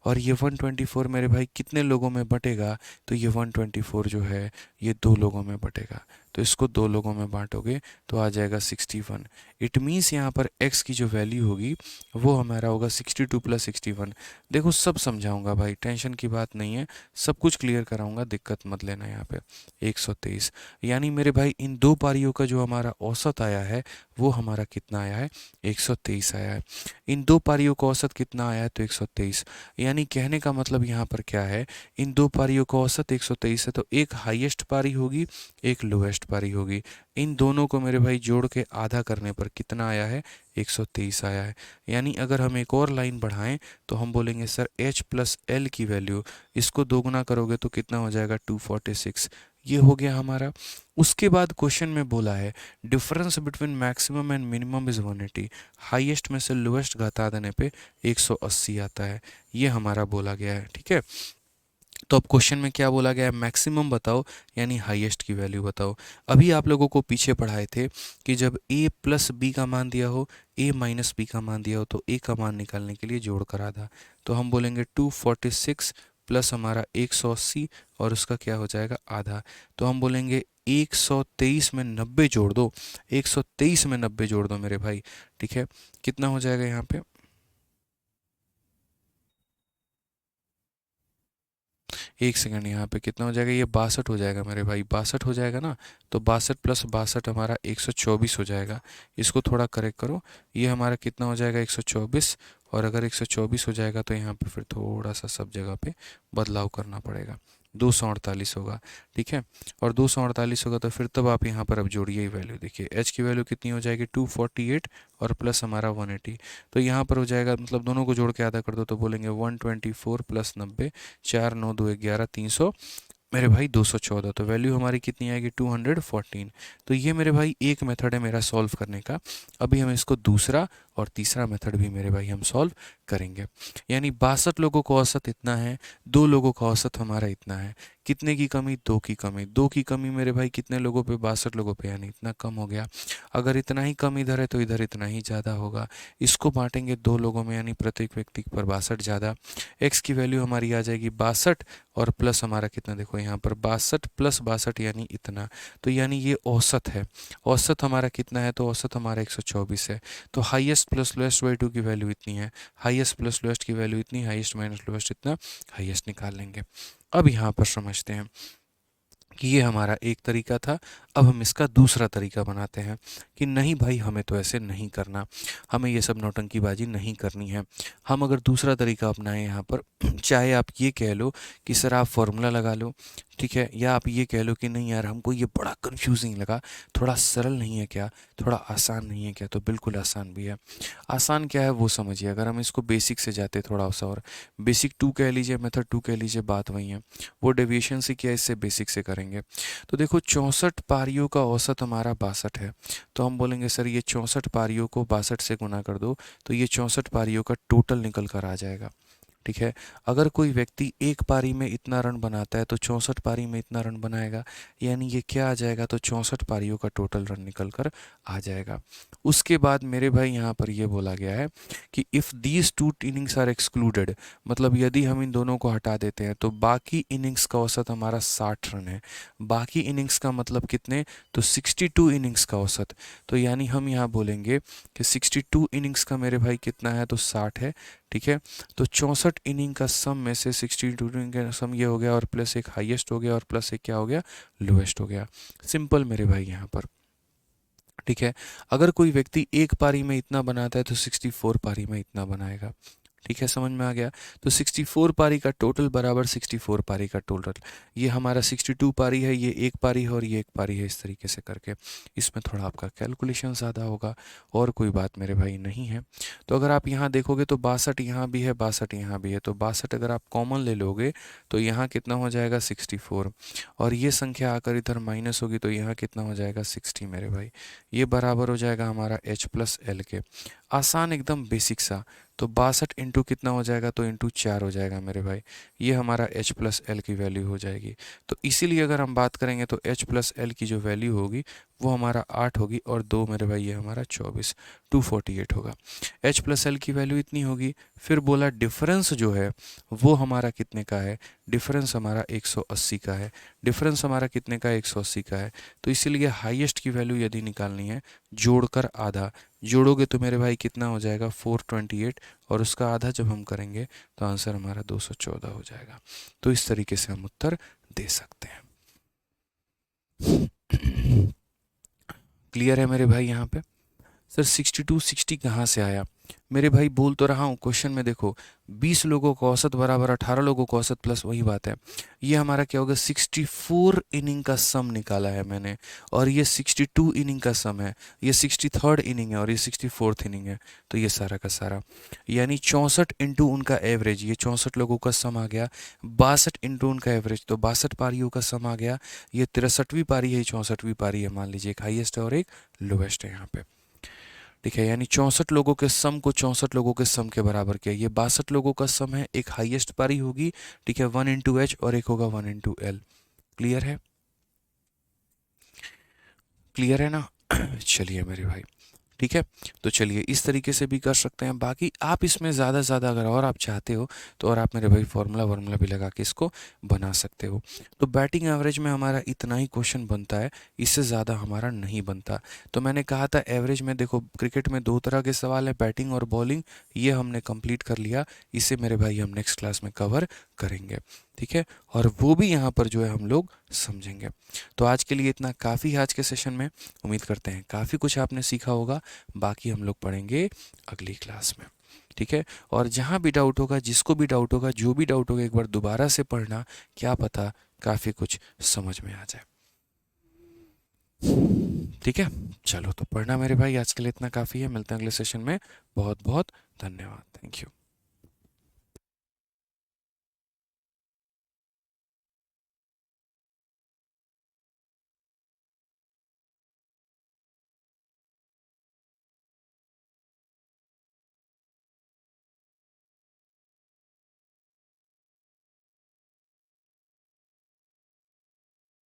और ये 124 मेरे भाई कितने लोगों में बटेगा? तो ये 124 जो है ये दो लोगों में बटेगा। तो इसको दो लोगों में बांटोगे तो आ जाएगा 61। इट मीन्स यहाँ पर x की जो वैल्यू होगी वो हमारा होगा 62 + 61। देखो सब समझाऊंगा भाई, टेंशन की बात नहीं है, सब कुछ क्लियर कराऊंगा, दिक्कत मत लेना। यहाँ पे 123, यानी मेरे भाई इन दो पारियों का जो हमारा औसत आया है वो हमारा कितना आया है? 123 आया है। इन दो पारियों का औसत कितना आया है? तो 123। यानी कहने का मतलब यहाँ पर क्या है? इन दो पारियों का औसत 123 है, तो एक हाईएस्ट पारी होगी, एक लोएस्ट लोएस्ट पारी होगी। इन दोनों को मेरे भाई जोड़ के आधा करने पर कितना आया है, 123 आया है। यानी अगर हम एक और लाइन बढ़ाएं तो हम बोलेंगे सर h प्लस एल की वैल्यू, इसको दोगुना करोगे तो कितना हो जाएगा, 246। ये हो गया हमारा। उसके बाद क्वेश्चन में बोला है difference between maximum and minimum is 180, highest में से लोएस्ट घटा देने पे 180 आता है। ये हमारा बोला गया है, ठीक है। तो अब क्वेश्चन में क्या बोला गया है, मैक्सिमम बताओ यानी हाईएस्ट की वैल्यू बताओ। अभी आप लोगों को पीछे पढ़ाए थे कि जब a प्लस बी का मान दिया हो, a माइनस बी का मान दिया हो, तो a का मान निकालने के लिए जोड़ कर आधा। तो हम बोलेंगे 246 प्लस हमारा 180 और उसका क्या हो जाएगा, आधा। तो हम बोलेंगे 123 में 90 जोड़ दो, 123 में 90 जोड़ दो मेरे भाई, ठीक है। कितना हो जाएगा यहाँ पे, एक सेकंड, यहाँ पे कितना हो जाएगा, ये 62 हो जाएगा मेरे भाई, 62 हो जाएगा ना। तो 62 प्लस 62 हमारा 124 हो जाएगा। इसको थोड़ा करेक्ट करो, ये हमारा कितना हो जाएगा, 124। और अगर 124 हो जाएगा तो यहाँ पे फिर थोड़ा सा सब जगह पे बदलाव करना पड़ेगा, 248 होगा, ठीक है। और 248 होगा तो फिर तब आप यहाँ पर अब जोड़िए ही वैल्यू, देखिए एच की वैल्यू कितनी हो जाएगी, 248 और प्लस हमारा 180। तो यहाँ पर हो जाएगा, मतलब दोनों को जोड़ के आधा कर दो तो बोलेंगे 124 प्लस 90, 4 9 2 11, 300 मेरे भाई 214। तो वैल्यू हमारी कितनी आएगी, 214। तो ये मेरे भाई एक मेथड है मेरा सॉल्व करने का। अभी हम इसको दूसरा और तीसरा मेथड भी मेरे भाई हम सॉल्व करेंगे। यानी 62 लोगों का औसत इतना है, 2 लोगों का औसत हमारा इतना है। कितने की कमी, 2 की कमी। 2 की कमी मेरे भाई कितने लोगों पे, 62 लोगों पे, यानी इतना कम हो गया। अगर इतना ही कम इधर है तो इधर इतना ही ज़्यादा होगा। इसको बांटेंगे 2 लोगों में, यानी प्रत्येक व्यक्ति पर 62 ज़्यादा। एक्स की वैल्यू हमारी आ जाएगी 62 और प्लस हमारा कितना, देखो यहाँ पर 62 प्लस 62 यानी इतना। तो यानी ये औसत है। औसत हमारा कितना है, तो औसत हमारा 124 है। तो हाईएस्ट प्लस लोएस्ट बाई 2 की वैल्यू इतनी है, हाईएस्ट प्लस लोएस्ट की वैल्यू इतनी, हाईएस्ट माइनस लोएस्ट इतना, हाईएस्ट निकाल लेंगे। अब यहाँ पर समझते हैं कि ये हमारा एक तरीका था। अब हम इसका दूसरा तरीका बनाते हैं कि नहीं भाई हमें तो ऐसे नहीं करना, हमें ये सब नौटंकीबाजी नहीं करनी है। हम अगर दूसरा तरीका अपनाएं यहाँ पर, चाहे आप ये कह लो कि सर आप फॉर्मूला लगा लो, ठीक है, या आप ये कह लो कि नहीं यार हमको ये बड़ा कंफ्यूजिंग लगा, थोड़ा सरल नहीं है क्या, थोड़ा आसान नहीं है क्या, तो बिल्कुल आसान भी है। आसान क्या है वो समझिए, अगर हम इसको बेसिक से जाते थोड़ा सा और, बेसिक 2 कह लीजिए, मेथड 2 कह लीजिए, बात वही है। वो डेविएशन से किया, इससे बेसिक से करेंगे। तो देखो 64 पारियों का औसत हमारा 62 है। तो हम बोलेंगे सर ये 64 पारियों को 62 से गुना कर दो, तो ये 64 पारियों का टोटल निकल कर आ जाएगा, ठीक है। अगर कोई व्यक्ति एक पारी में इतना रन बनाता है तो 64 पारी में इतना रन बनाएगा, यानी ये क्या आ जाएगा, तो 64 पारियों का टोटल रन निकल कर आ जाएगा। उसके बाद मेरे भाई यहाँ पर ये बोला गया है कि if these two innings are excluded, मतलब यदि हम इन दोनों को हटा देते हैं तो बाकी इनिंग्स का औसत हमारा 60 रन है। बाकी इनिंग्स का मतलब कितने, तो 62 इनिंग्स का औसत। तो यानी हम यहाँ बोलेंगे कि 62 इनिंग्स का मेरे भाई कितना है, तो 60 है, ठीक है। तो 64 इनिंग का सम में से 62 इनिंग का सम ये हो गया, और प्लस एक हाईएस्ट हो गया, और प्लस एक क्या हो गया, लोएस्ट हो गया। सिंपल मेरे भाई यहाँ पर, ठीक है। अगर कोई व्यक्ति एक पारी में इतना बनाता है तो 64 पारी में इतना बनाएगा, ठीक है, समझ में आ गया। तो 64 पारी का टोटल बराबर 64 पारी का टोटल। ये हमारा 62 पारी है, ये एक पारी है, और ये एक पारी है, इस तरीके से करके। इसमें थोड़ा आपका कैलकुलेशन ज़्यादा होगा, और कोई बात मेरे भाई नहीं है। तो अगर आप यहाँ देखोगे तो 62 यहाँ भी है, 62 यहाँ भी है, तो 62 अगर आप कॉमन ले लोगे तो यहाँ कितना हो जाएगा, 64। और ये संख्या आकर इधर माइनस होगी तो यहाँ कितना हो जाएगा, 60 मेरे भाई। ये बराबर हो जाएगा हमारा h प्लस एल के। आसान, एकदम बेसिक सा। तो 62 इंटू कितना हो जाएगा, तो इंटू 4 हो जाएगा मेरे भाई। ये हमारा h प्लस एल की वैल्यू हो जाएगी। तो इसीलिए अगर हम बात करेंगे तो h प्लस एल की जो वैल्यू होगी वो हमारा 8 होगी, और 2 मेरे भाई ये हमारा 24, 248 होगा। h प्लस एल की वैल्यू इतनी होगी। फिर बोला डिफरेंस जो है वो हमारा कितने का है, डिफरेंस हमारा 180 का है। डिफरेंस हमारा कितने का है, 180 का है। तो इसीलिए हाईएस्ट की वैल्यू यदि निकालनी है, जोड़कर आधा। जोड़ोगे तो मेरे भाई कितना हो जाएगा, 428, और उसका आधा जब हम करेंगे तो आंसर हमारा 214 हो जाएगा। तो इस तरीके से हम उत्तर दे सकते हैं। क्लियर है मेरे भाई यहाँ पे। सर 62 60 कहाँ से आया? मेरे भाई बोल तो रहा हूँ, क्वेश्चन में देखो 20 लोगों का औसत बराबर 18 लोगों का औसत प्लस वही बात है। ये हमारा क्या होगा, 64 इनिंग का सम निकाला है मैंने, और ये 62 इनिंग का सम है, ये 63rd इनिंग है और ये 64th इनिंग है। तो ये सारा का सारा यानी 64 इंटू उनका एवरेज, ये 64 लोगों का सम आ गया, 62 इंटू उनका एवरेज तो 62 पारियों का सम आ गया, ये 63वीं पारी है, 64वीं पारी है, मान लीजिए एक हाईएस्ट है और एक लोवेस्ट है यहाँ पे। ठीक है, यानी 64 लोगों के सम को 64 लोगों के सम के बराबर किया। ये 62 लोगों का सम है, एक हाईएस्ट पारी होगी, ठीक है, 1 इंटू एच और एक होगा 1 इंटू एल। क्लियर है? क्लियर है ना? चलिए मेरे भाई, ठीक है। तो चलिए इस तरीके से भी कर सकते हैं। बाकी आप इसमें ज़्यादा से ज़्यादा अगर और आप चाहते हो तो और आप मेरे भाई फॉर्मूला वर्मूला भी लगा के इसको बना सकते हो। तो बैटिंग एवरेज में हमारा इतना ही क्वेश्चन बनता है, इससे ज़्यादा हमारा नहीं बनता। तो मैंने कहा था एवरेज में देखो क्रिकेट में दो तरह के सवाल हैं, बैटिंग और बॉलिंग, ये हमने कंप्लीट कर लिया। इसे मेरे भाई हम नेक्स्ट क्लास में कवर करेंगे, ठीक है, और वो भी यहाँ पर जो है हम लोग समझेंगे। तो आज के लिए इतना काफ़ी है आज के सेशन में। उम्मीद करते हैं काफ़ी कुछ आपने सीखा होगा। बाकी हम लोग पढ़ेंगे अगली क्लास में, ठीक है। और जहाँ भी डाउट होगा, जिसको भी डाउट होगा, जो भी डाउट होगा, एक बार दोबारा से पढ़ना, क्या पता काफ़ी कुछ समझ में आ जाए, ठीक है। चलो तो पढ़ना मेरे भाई, आज के लिए इतना काफ़ी है, मिलते हैं अगले सेशन में। बहुत बहुत धन्यवाद, थैंक यू।